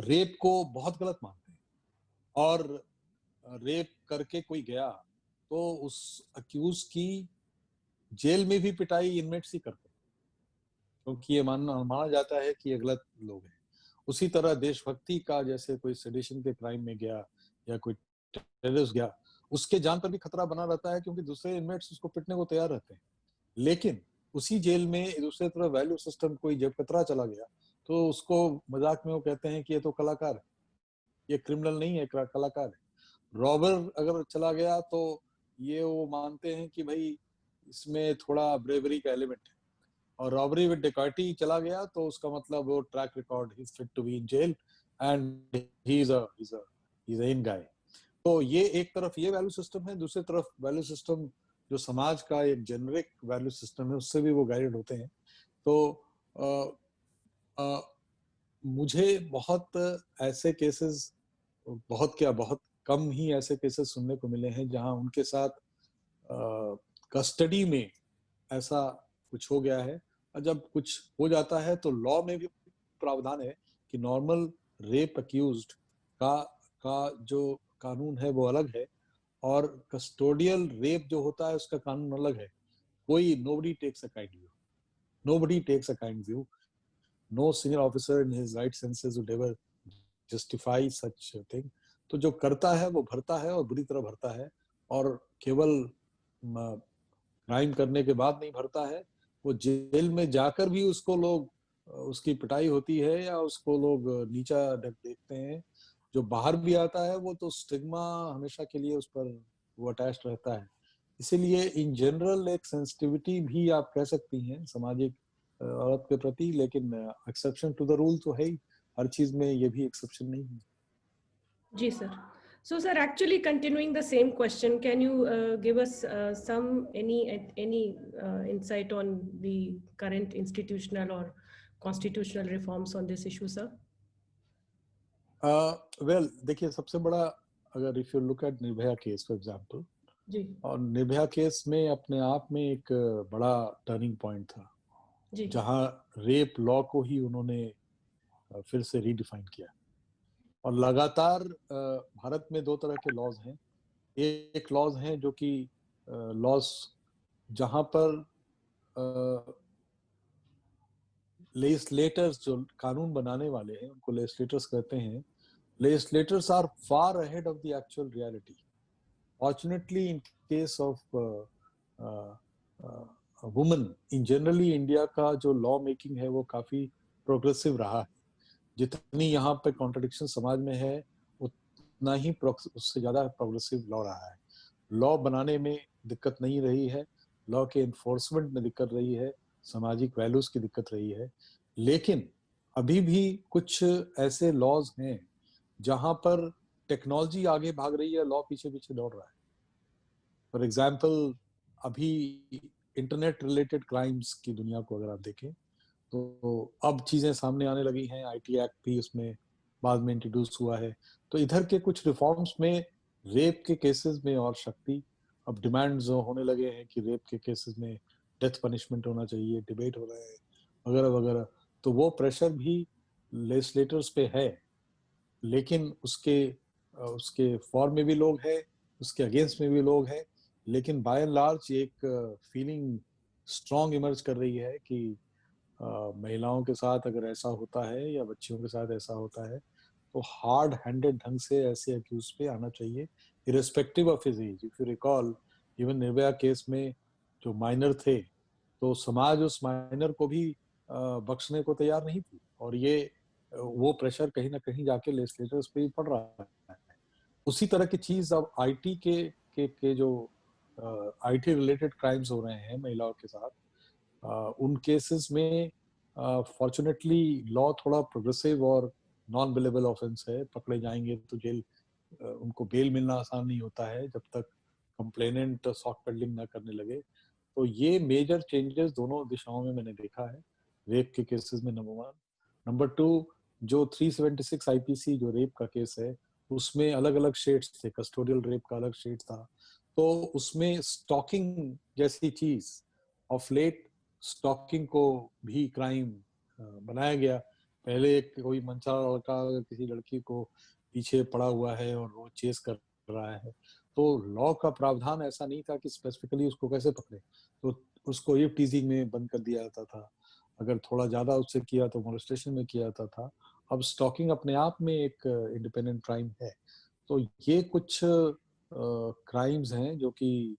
रेप को बहुत गलत मानते हैं, और रेप करके कोई गया तो उस अक्यूज की जेल में भी पिटाई इनमेट्स ही करते हैं, क्योंकि ये माना जाता है कि ये गलत लोग हैं. उसी तरह देशभक्ति का, जैसे कोई सेडिशन के क्राइम में गया या कोई टेररिस्ट गया, उसके जान पर भी खतरा बना रहता है, क्योंकि दूसरे इनमेट्स उसको पिटने को तैयार रहते हैं. लेकिन उसी जेल में दूसरी तरफ वैल्यू सिस्टम, कोई जब कतरा चला गया तो उसको मजाक में वो कहते हैं कि ये तो कलाकार है, ये क्रिमिनल नहीं है, कलाकार है. रॉबर अगर चला गया तो ये वो मानते हैं कि भाई इसमें थोड़ा ब्रेवरी का एलिमेंट है, और रॉबरी विद डिकॉयटी चला गया तो उसका मतलब वो track record, he is fit to be in jail and he is a in guy. तो ये एक तरफ ये वैल्यू सिस्टम है. दूसरी तरफ वैल्यू सिस्टम जो समाज का एक जेनरिक वैल्यू सिस्टम है, उससे भी वो गाइडेड होते हैं. तो मुझे बहुत ऐसे केसेस, बहुत कम ही ऐसे केसेस सुनने को मिले हैं जहां उनके साथ कस्टडी में ऐसा कुछ हो गया है. और जब कुछ हो जाता है तो लॉ में भी प्रावधान है कि नॉर्मल रेप अक्यूज्ड का जो कानून है वो अलग है, और कस्टोडियल रेप जो होता है उसका कानून अलग है. nobody takes a kind view. No senior officer in his right senses would ever justify such a thing. तो जो करता है वो भरता है, और बुरी तरह भरता है, और केवल क्राइम करने के बाद नहीं भरता है, वो जेल में जाकर भी उसको लोग, उसकी पिटाई होती है या उसको लोग नीचा देखते हैं. जो बाहर भी आता है वो तो स्टिग्मा हमेशा के लिए उस पर वो अटैच्ड रहता है. इसीलिए इन जनरल एक सेंसिटिविटी भी आप कह सकती हैं सामाजिक औरत के प्रति, लेकिन एक्सेप्शन टू द रूल तो है ही. हर चीज में ये भी एक्सेप्शन नहीं है. जी sir. So sir, actually continuing the same question, can you give us any insight on the current institutional or constitutional reforms on this issue, sir? Well, देखिए, सबसे बड़ा, अगर if you look at Nirbhaya case for example, जी, और Nirbhaya case में अपने आप में एक बड़ा टर्निंग पॉइंट था. जी जहां रेप लॉ को ही उन्होंने फिर से रीडिफाइन किया। और लगातार भारत में दो तरह के लॉज हैं। एक लॉज हैं जो कि लॉज जहां पर लेजिस्लेटर्स, जो कानून बनाने वाले हैं उनको लेजिस्लेटर्स कहते हैं, legislators are far ahead of the actual reality. Fortunately, in case of women, in generally India का जो law making है वो काफी progressive रहा है। जितनी यहाँ पे contradiction समाज में है उतना ही उससे ज्यादा progressive law रहा है। लॉ बनाने में दिक्कत नहीं रही है, लॉ के एनफोर्समेंट में दिक्कत रही है, सामाजिक वैल्यूज की दिक्कत रही है। लेकिन अभी भी कुछ ऐसे लॉज हैं जहां पर टेक्नोलॉजी आगे भाग रही है, लॉ पीछे पीछे दौड़ रहा है। फॉर एग्जाम्पल, अभी इंटरनेट रिलेटेड क्राइम्स की दुनिया को अगर आप देखें तो अब चीजें सामने आने लगी हैं। आईटी एक्ट भी उसमें बाद में इंट्रोड्यूस हुआ है। तो इधर के कुछ रिफॉर्म्स में रेप के केसेस में और शक्ति, अब डिमांड्स होने लगे हैं कि रेप के केसेस में डेथ पनिशमेंट होना चाहिए, डिबेट हो रहे हैं वगैरह वगैरह। तो वो प्रेशर भी लेजिस्लेटर्स पे है, लेकिन उसके फॉर में भी लोग हैं, उसके अगेंस्ट में भी लोग हैं। लेकिन बाय एंड लार्ज एक फीलिंग स्ट्रॉन्ग इमर्ज कर रही है कि महिलाओं के साथ अगर ऐसा होता है या बच्चियों के साथ ऐसा होता है तो हार्ड हैंडेड ढंग से ऐसे अक्यूज पे आना चाहिए, irrespective of his age. If you recall, even Nirbhaya case में जो माइनर थे तो समाज उस माइनर को भी बख्शने को तैयार नहीं थी। और ये वो प्रेशर कहीं ना कहीं जाके लेजिस्लेटर्स पे भी पड़ रहा है। उसी तरह की चीज अब आईटी के जो आईटी रिलेटेड क्राइम्स हो रहे हैं महिलाओं के साथ, उन केसेस में फॉर्चुनेटली लॉ थोड़ा प्रोग्रेसिव और नॉन बेलेबल ऑफेंस है। पकड़े जाएंगे तो जेल, उनको बेल मिलना आसान नहीं होता है जब तक कंप्लेनेंट सॉफ्ट पेडलिंग ना करने लगे। तो ये मेजर चेंजेस दोनों दिशाओं में मैंने देखा है रेप के केसेस में, नंबर 1। नंबर 2, जो 376 आईपीसी जो रेप का केस है उसमें अलग अलग शेड्स थे। कस्टोडियल रेप का अलग शेड था, तो उसमें स्टॉकिंग जैसी चीज, ऑफ लेट स्टॉकिंग को भी क्राइम बनाया गया। पहले कोई मनचाला लड़का किसी लड़की को पीछे पड़ा हुआ है और वो चेस कर रहा है, तो लॉ का प्रावधान ऐसा नहीं था कि स्पेसिफिकली उसको कैसे पकड़े, तो उसको इव टीजिंग में बंद कर दिया जाता था। अगर थोड़ा ज्यादा उससे किया तो मोलेस्टेशन में किया जाता था। अब स्टॉकिंग अपने आप में एक इंडिपेंडेंट क्राइम है। तो ये कुछ क्राइम्स हैं जो कि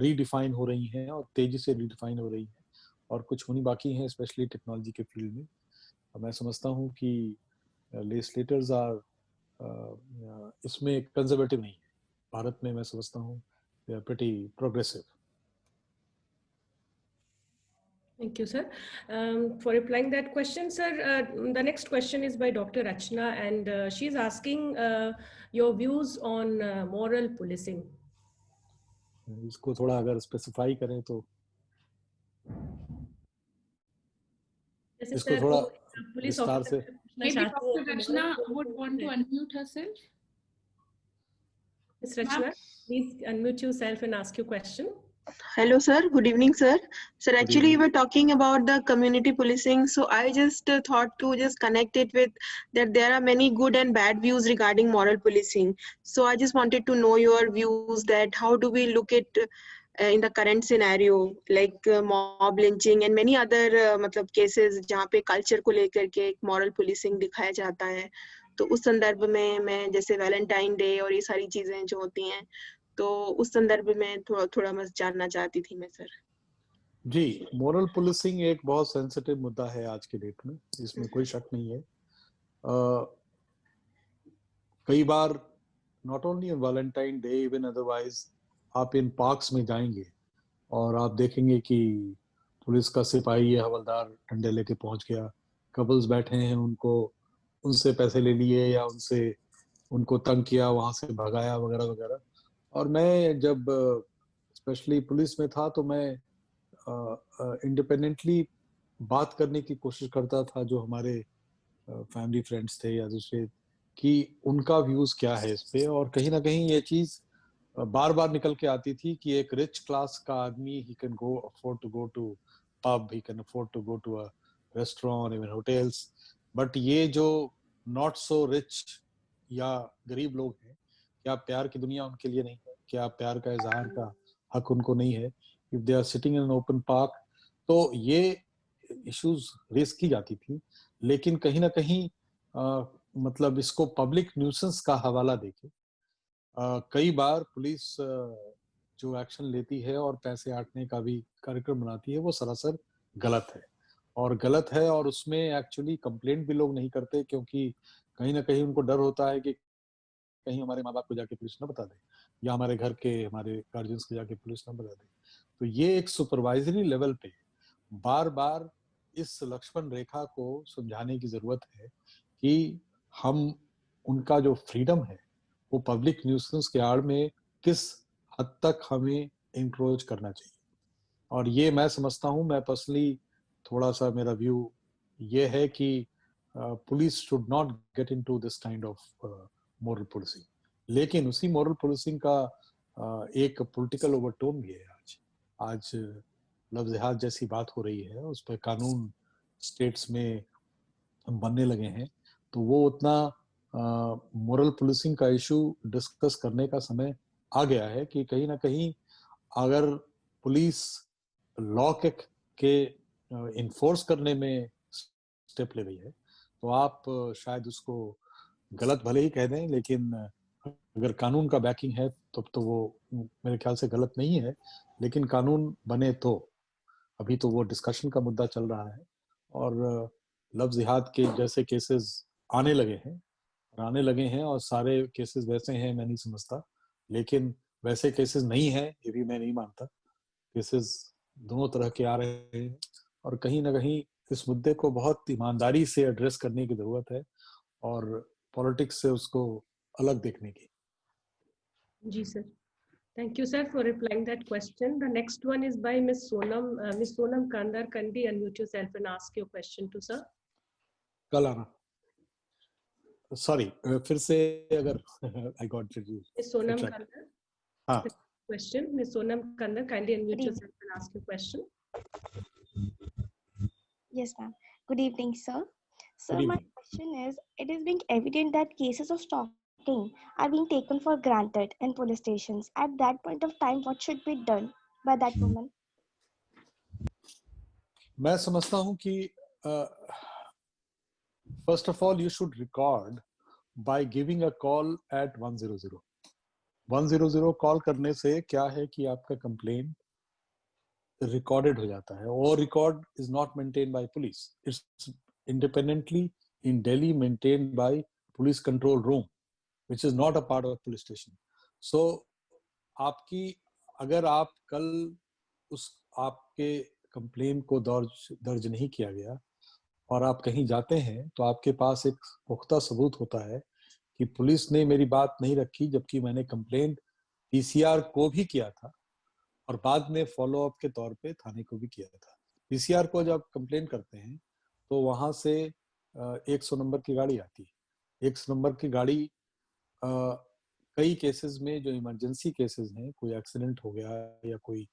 रीडिफाइन हो रही हैं और तेजी से रीडिफाइन हो रही हैं, और कुछ होनी बाकी हैं, स्पेशली टेक्नोलॉजी के फील्ड में। मैं समझता हूँ कि लेजिस्लेटर्स आर इसमें कंजर्वेटिव नहीं है। भारत में मैं समझता हूँ they are pretty progressive. Thank you, sir. For replying that question, sir, the next question is by Dr. Rachna, and she's asking your views on moral policing. इसको थोड़ा अगर स्पेसिफाई करें तो जैसे इसको सर थोड़ा पुलिस विस्तार से। Maybe Dr. Rachna would want to unmute herself. Ms. Rachna, please unmute yourself and ask your question. Hello, sir. Good evening, sir. Sir, Good actually, evening. you were talking about the community policing. So I just thought to just connect it with that there are many good and bad views regarding moral policing. So I just wanted to know your views that how do we look at in the current scenario, like mob lynching and many other मतलब cases जहाँ पे culture को लेकर के एक moral policing दिखाया जाता है। तो उस संदर्भ में मैं जैसे वैलेंटाइन डे और ये सारी चीजें जो होती हैं, तो उस संदर्भ में थोड़ा मैं जानना चाहती थी मैं सर। जी, मोरल पुलिसिंग एक बहुत सेंसिटिव मुद्दा है आज के डेट में, इसमें कोई शक नहीं है। कई बार not only on Valentine day, even otherwise आप इन पार्क्स में जाएंगे और आप देखेंगे कि पुलिस का सिपाही या हवलदार डंडे लेके पहुंच गया, कपल्स बैठे हैं, उनसे पैसे ले लिए या उनको तंग किया, वहां से भगाया वगैरह वगैरह। और मैं जब स्पेशली पुलिस में था तो मैं इंडिपेंडेंटली बात करने की कोशिश करता था जो हमारे फैमिली फ्रेंड्स थे या दूसरे, कि उनका व्यूज क्या है इस पे। और कहीं ना कहीं ये चीज बार बार निकल के आती थी कि एक रिच क्लास का आदमी ही can go afford to go to pub, he can afford to go to a restaurant, even hotels. But ये जो not so rich या गरीब लोग हैं, क्या प्यार की दुनिया उनके लिए नहीं है? क्या प्यार का इजहार का हक उनको नहीं है? If they are sitting in an open park, तो ये इश्यूज रेस की जाती थी, लेकिन कहीं ना कहीं मतलब इसको पब्लिक न्यूसेंस का हवाला देके कई बार पुलिस जो एक्शन लेती है और पैसे आटने का भी कार्यक्रम बनाती है, वो सरासर गलत है और उसमें एक्चुअली कंप्लेंट भी लोग नहीं करते, क्योंकि कहीं ना कहीं उनको डर होता है कि कहीं हमारे माँ बाप को जाके पुलिस ना बता दे या हमारे घर के हमारे गार्जियंस को जाके पुलिस ना बता दे। तो ये एक सुपरवाइजरी लेवल पे बार बार इस लक्ष्मण रेखा को समझाने की जरूरत है कि हम उनका जो फ्रीडम है वो पब्लिक न्यूसेंस के आड़ में किस हद तक हमें इंक्रोच करना चाहिए। और ये मैं समझता हूँ, मैं पर्सनली थोड़ा सा मेरा व्यू ये है कि police should not get into this kind of moral policing. लेकिन उसी मोरल पुलिसिंग का एक पॉलिटिकल ओवरटोन भी है। आज लव जिहाद जैसी बात हो रही है, उस पर कानून स्टेट्स में बनने लगे हैं, तो वो उतना मोरल पुलिसिंग का इशू डिस्कस करने का समय आ गया है कि कहीं ना कहीं अगर पुलिस लॉ के इन्फोर्स करने में स्टेप ले रही है तो आप शायद उसको गलत भले ही कह दें, लेकिन अगर कानून का बैकिंग है तो वो मेरे ख्याल से गलत नहीं है। लेकिन कानून बने तो अभी तो वो डिस्कशन का मुद्दा चल रहा है और लव जिहाद के जैसे केसेस आने लगे हैं और सारे केसेस वैसे हैं मैं नहीं समझता, लेकिन वैसे केसेस नहीं है ये भी मैं नहीं मानता। केसेस दोनों तरह के आ रहे हैं और कहीं ना कहीं इस मुद्दे को बहुत ईमानदारी से एड्रेस करने की जरूरत है और पॉलिटिक्स से उसको अलग देखने की। जी sir, thank you sir for replying that question. The next one is by Miss Sonam. Miss Sonam Kandar, kindly unmute yourself and ask your question to sir. कल आना, सॉरी फिर से अगर I got it. Miss Sonam Kandar. हाँ. Question. Miss Sonam Kandar, kindly unmute yourself and ask your question. Yes, ma'am. Good evening, sir. Sir, my question is, it is being evident that cases of stalking are being taken for granted in police stations. At that point of time, what should be done by that woman? मैं समझता हूँ कि first of all you should record by giving a call at 100. 100 call करने से क्या है कि आपका कंप्लेन रिकॉर्डेड हो जाता है और record is not maintain by police, it's independently in Delhi maintained by police control room which is not a part of police station. So आपकी अगर आप कल उस आपके कंप्लेन को दर्ज नहीं किया गया और आप कहीं जाते हैं तो आपके पास एक पुख्ता सबूत होता है कि पुलिस ने मेरी बात नहीं रखी, जबकि मैंने कंप्लेंट पीसीआर को भी किया था और बाद में फॉलो अप के तौर पे थाने को भी किया था। पीसीआर को जब कंप्लेंट करते हैं तो वहां से 100 नंबर की गाड़ी आती है। 100 नंबर की गाड़ी कई केसेस में जो इमरजेंसी केसेस हैं, कोई एक्सीडेंट हो गया या कोई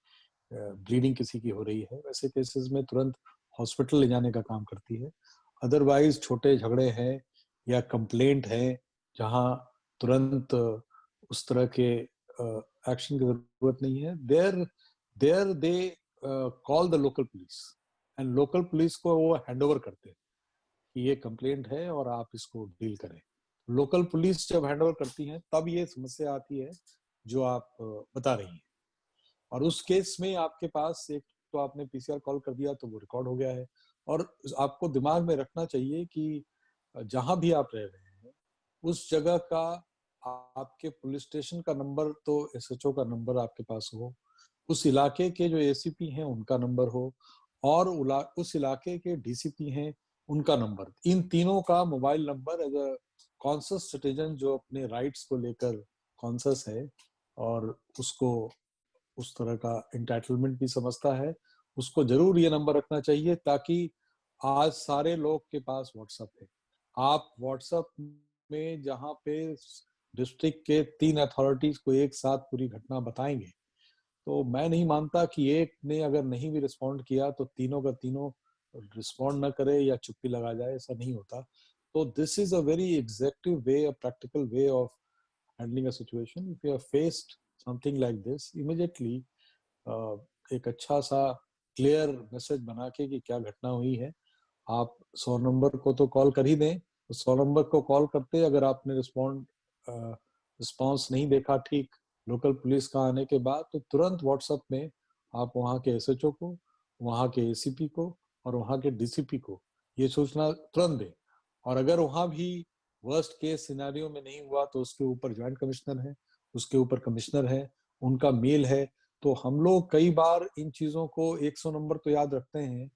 ब्लीडिंग किसी की हो रही है, वैसे केसेस में तुरंत हॉस्पिटल ले जाने का काम करती है। अदरवाइज छोटे झगड़े हैं या कंप्लेंट है जहां तुरंत उस तरह के एक्शन की जरूरत नहीं है, there they call the local police and local police को वो हैंड ओवर करते हैं कि ये कंप्लेंट है और आप इसको डील करें। लोकल पुलिस जब हैंड ओवर करती है तब ये समस्या आती है जो आप बता रही हैं। और उस केस में आपके पास एक तो आपने पीसीआर कॉल कर दिया तो वो रिकॉर्ड हो गया है। और आपको दिमाग में रखना चाहिए कि जहां भी आप रह रहे हैं उस जगह का आपके पुलिस स्टेशन का नंबर तो एसएचओ का नंबर आपके पास हो, उस इलाके के जो एसीपी हैं उनका नंबर हो और उस इलाके के डीसीपी हैं उनका नंबर, इन तीनों का mobile number as a conscious citizen जो अपने राइट्स को लेकर कॉन्शियस है और उसको उस तरह का एंटाइटलमेंट भी समझता है, उसको जरूर ये नंबर रखना चाहिए। ताकि आज सारे लोग के पास व्हाट्सएप है, आप व्हाट्सएप में जहां पे डिस्ट्रिक्ट के 3 अथॉरिटीज को एक साथ पूरी घटना बताएंगे तो मैं नहीं मानता कि एक ने अगर नहीं भी रिस्पॉन्ड किया तो तीनों का तीनों रिस्पॉन्ड ना करे या चुप्पी लगा जाए, ऐसा नहीं होता. तो this is a very executive way, a practical way of handling a situation. If you have faced something like this, immediately एक अच्छा सा क्लियर मैसेज बना के कि क्या घटना हुई है, आप 100 नंबर को तो कॉल कर ही दें. 100 नंबर को कॉल करते अगर आपने रिस्पॉन्स नहीं देखा ठीक लोकल पुलिस का आने के बाद, तो तुरंत व्हाट्सएप में आप वहाँ के एसएचओ को, वहाँ के एसीपी को और वहाँ के डीसीपी को ये सूचना तुरंत दें. और अगर वहाँ भी वर्स्ट केस सिनेरियो में नहीं हुआ तो उसके ऊपर ज्वाइंट कमिश्नर है, उसके ऊपर कमिश्नर है, उनका मेल है. तो हम लोग कई बार इन चीजों को 100 नंबर तो याद रखते हैं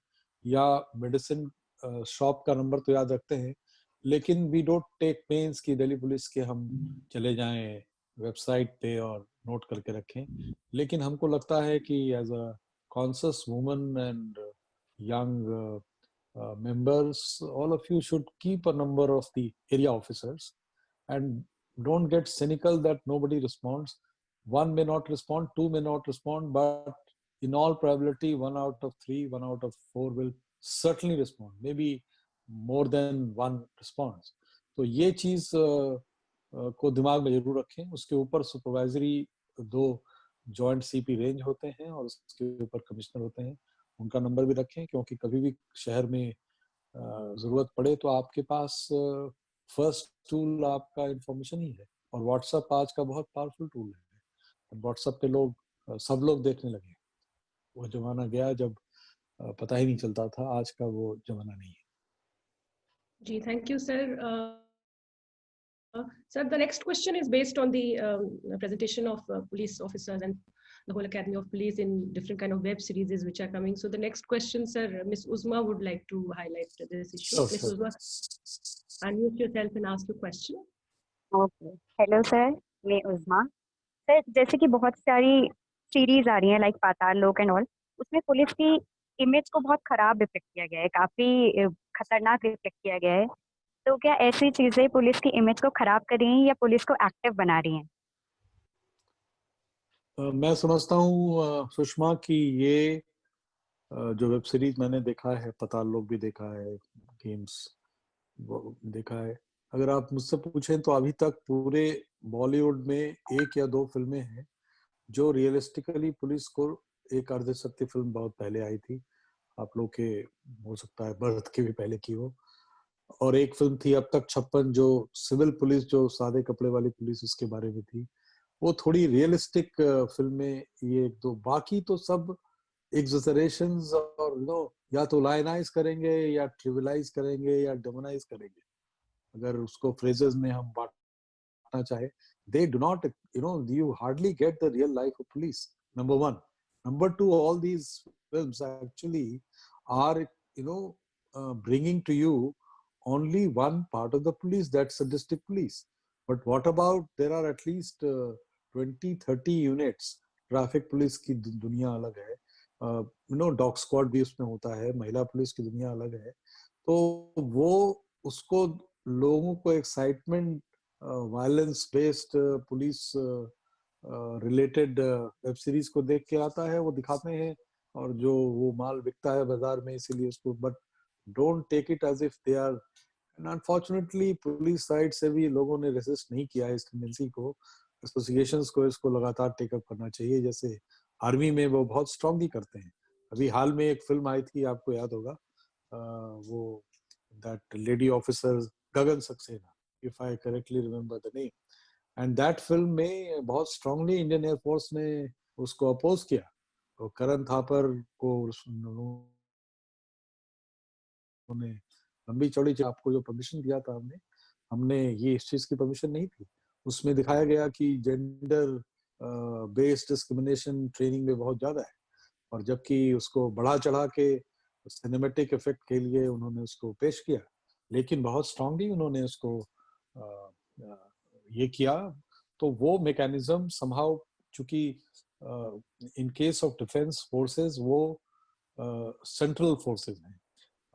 या मेडिसिन शॉप का नंबर तो याद रखते हैं, लेकिन वी डोंट टेक पेन्स कि दिल्ली पुलिस के हम चले जाएं वेबसाइट पे और नोट करके रखें. लेकिन हमको लगता है कि as a conscious woman and young members, all of you should keep a number of the area officers and don't get cynical that nobody responds. One may not respond, two may not respond, but in all probability, 1 out of 3, 1 out of 4 will certainly respond. Maybe more than one responds. तो ये चीज को दिमाग में जरूर रखें. उसके ऊपर सुपरवाइजरी 2 जॉइंट सीपी रेंज होते हैं और उसके ऊपर कमिश्नर होते हैं, उनका नंबर भी रखें, क्योंकि कभी भी शहर में जरूरत पड़े तो आपके पास फर्स्ट टूल आपका इंफॉर्मेशन ही है. और व्हाट्सएप आज का बहुत पावरफुल टूल है. व्हाट्सएप पे सब लोग देखने लगे. वो जमाना गया जब पता ही नहीं चलता था. आज का वो जमाना नहीं है. जी, thank you sir. Sir, the next question is based on the presentation of police officers and the whole Academy of Police in different kind of web series which are coming. So the next question, sir, Ms. Uzma would like to highlight this issue. Sure, Ms. sure. Uzma, unmute yourself and ask your question. Okay, hello sir, मैं उज़मा. Sir, जैसे कि बहुत सारी series आ रही हैं like पाताल लोक and all, उसमें police की इमेज को बहुत खराब डिपिक्ट किया गया है, काफी खतरनाक डिपिक्ट किया गया है. तो क्या ऐसी चीजें पुलिस की इमेज को खराब कर रही हैं या पुलिस को एक्टिव बना रही हैं? मैं समझता हूँ सुषमा कि ये जो वेब सीरीज मैंने देखा है, पाताल लोक भी देखा है, गेम्स देखा है, अगर आप मुझसे पूछें तो अभी तक पूरे बॉलीवुड में 1 या 2 फिल्में हैं जो रियलिस्टिकली पुलिस को, एक अर्धसत्य फिल्म बहुत पहले आई थी, आप लोग के हो सकता है बर्थ के भी पहले की हो, और एक फिल्म थी अब तक 56 जो सिविल पुलिस, जो सादे कपड़े वाली पुलिस, उसके बारे में थी. वो थोड़ी रियलिस्टिक फिल्में ये 1-2, बाकी तो सब एग्जैजरेशंस और या तो लाइनाइज करेंगे या ट्रिविलाइज करेंगे या डेमोनाइज करेंगे, अगर उसको फ्रेजेस में हम बांटना चाहे. they do not, you hardly get the real life of police, number 1. Number 2, all these films actually are bringing to you only one part of the police, that's the district police. But what about, there are at least 20-30 units. Traffic police की दुनिया अलग है, dog squad भी उसमें होता है, महिला police की दुनिया अलग है. तो वो उसको लोगों को excitement, violence based police related web series को देख के आता है, वो दिखाते हैं, और जो वो माल बिकता है बाजार में, इसीलिए उसको, but don't take it as if they are. And unfortunately police side से भी लोगों ने रेसिस्ट नहीं किया है इस टेंडेंसी को. एसोसिएशंस को इसको लगातार टेकअप करना चाहिए, जैसे आर्मी में वो बहुत स्ट्रांगली करते हैं. अभी हाल में एक फिल्म आई थी, आपको याद होगा, वो that lady officer Gagan Saxena, if I correctly remember the name, and that film में बहुत strongly इंडियन एयरफोर्स ने उसको अपोज किया. तो करण थापर को उन्होंने लंबी चौड़ी, आपको जो परमिशन दिया था हमने ये इस चीज की परमिशन नहीं थी. उसमें दिखाया गया कि जेंडर बेस्ड डिस्क्रिमिनेशन ट्रेनिंग में बहुत ज्यादा है, और जबकि उसको बढ़ा चढ़ा के सिनेमेटिक इफेक्ट के लिए उन्होंने उसको पेश किया, लेकिन बहुत स्ट्रांगली उन्होंने उसको ये किया. तो वो मैकेनिज्म समहाउ, चूंकि in case of defence forces वो सेंट्रल फोर्सेस हैं,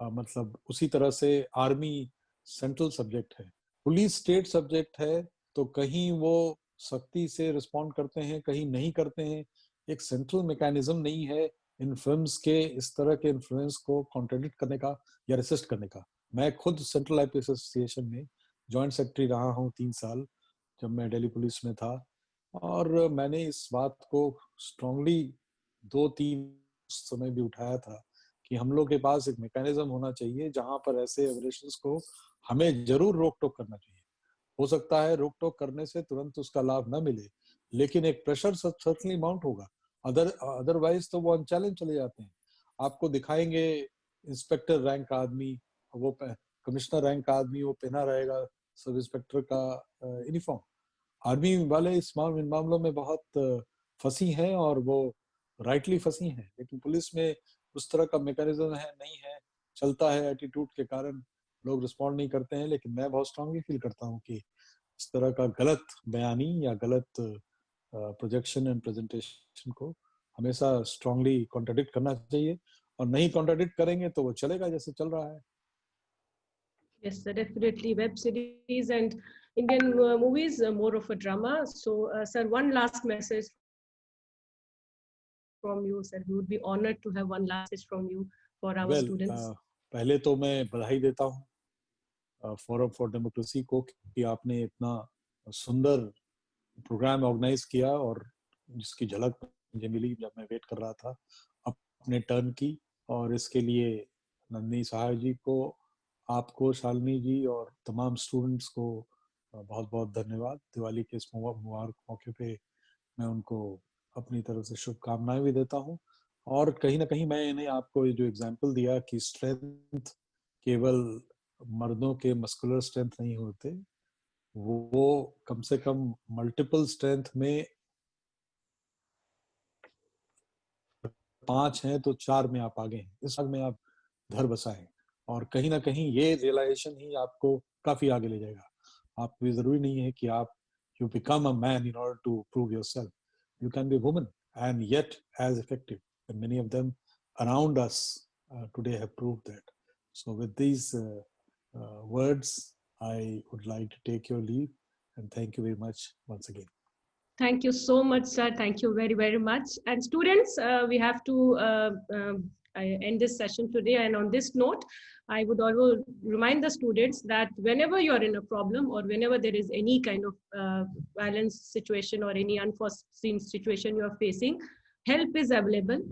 मतलब उसी तरह से आर्मी सेंट्रल सब्जेक्ट है, पुलिस स्टेट सब्जेक्ट है. तो कहीं वो सख्ती से रिस्पॉन्ड करते हैं, कहीं नहीं करते हैं. एक सेंट्रल मैकेनिज्म नहीं है इन फिल्म्स के इस तरह के इन्फ्लुएंस को कॉन्ट्रडिक्ट करने का या रेसिस्ट करने का। मैं खुद सेंट्रल आईपीएस एसोसिएशन में जॉइंट सेक्रेटरी रहा हूँ 3 साल जब मैं दिल्ली पुलिस में था, और मैंने इस बात को स्ट्रांगली 2-3 समय भी उठाया था कि हम लोग के पास एक मैकेनिज्म होना चाहिए जहां पर ऐसे एब्रेशंस को हमें जरूर रोक टोक करना चाहिए। हो सकता है रोक टोक करने से तुरंत उसका लाभ न मिले, लेकिन एक प्रेशर सर्टनली माउंट होगा, अदरवाइज तो वो अनचैलेंज चले जाते हैं। आपको दिखाएंगे इंस्पेक्टर रैंक आदमी, वो कमिश्नर रैंक का आदमी वो पहना रहेगा सब इंस्पेक्टर का यूनिफॉर्म। आर्मी वाले इन मामलों में बहुत फंसी हैं और वो राइटली फंसी हैं, लेकिन पुलिस में उस तरह का मैकेनिज्म नहीं है, चलता है एटीट्यूड के कारण लोग रिस्पॉन्ड नहीं करते हैं। लेकिन मैं बहुत स्ट्रांगली फील करता हूँ कि इस तरह का गलत बयानी या गलत प्रोजेक्शन एंड प्रेजेंटेशन को हमेशा स्ट्रांगली कॉन्ट्रडिक्ट करना चाहिए, और नहीं कॉन्ट्रडिक्ट करेंगे तो वो चलेगा जैसे चल रहा है। Yes, sir, definitely. Web series and Indian movies more of a drama. So, sir, one last message from you, sir. We would be honored to have one last message from you for our students. पहले तो मैं बधाई देता हूँ forum for democracy को कि आपने इतना सुंदर प्रोग्राम ऑर्गेनाइज किया, और जिसकी झलक मुझे मिली जब मैं वेट कर रहा था अपने टर्न की। और इसके लिए नंदिनी सहाय जी को, आपको शालिनी जी और तमाम स्टूडेंट्स को बहुत बहुत धन्यवाद। दिवाली के इस मुबारक मौके पे मैं उनको अपनी तरफ से शुभकामनाएं भी देता हूं। और कहीं ना कहीं मैंने आपको जो एग्जांपल दिया कि स्ट्रेंथ केवल मर्दों के मस्कुलर स्ट्रेंथ नहीं होते, वो कम से कम मल्टीपल स्ट्रेंथ में 5 हैं तो 4 में आप आगे हैं, इस भाग में आप घर बसाएं। और कहीं ना कहीं ये रियलाइजेशन ही आपको काफी आगे ले जाएगा। आपको ये जरूरी नहीं है कि आप you become a man in order to prove yourself. You can be woman and yet as effective, and many of them around us today have proved that. So with these words, I would like to take your leave and thank you very much once again. Thank you so much, sir. Thank you very, very much. And students, we have to end this session today. And on this note, I would also remind the students that whenever you are in a problem or whenever there is any kind of violence situation or any unforeseen situation you are facing, help is available.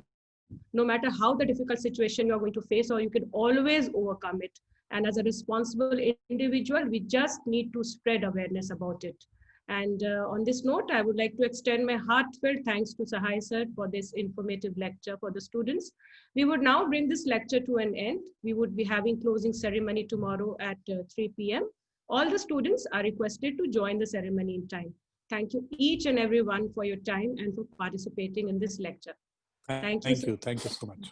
No matter how the difficult situation you are going to face, or you can always overcome it. And as a responsible individual, we just need to spread awareness about it. And on this note, I would like to extend my heartfelt thanks to Sahai sir for this informative lecture for the students. We would now bring this lecture to an end. We would be having closing ceremony tomorrow at 3 p.m. All the students are requested to join the ceremony in time. Thank you each and everyone for your time and for participating in this lecture. Thank you so much.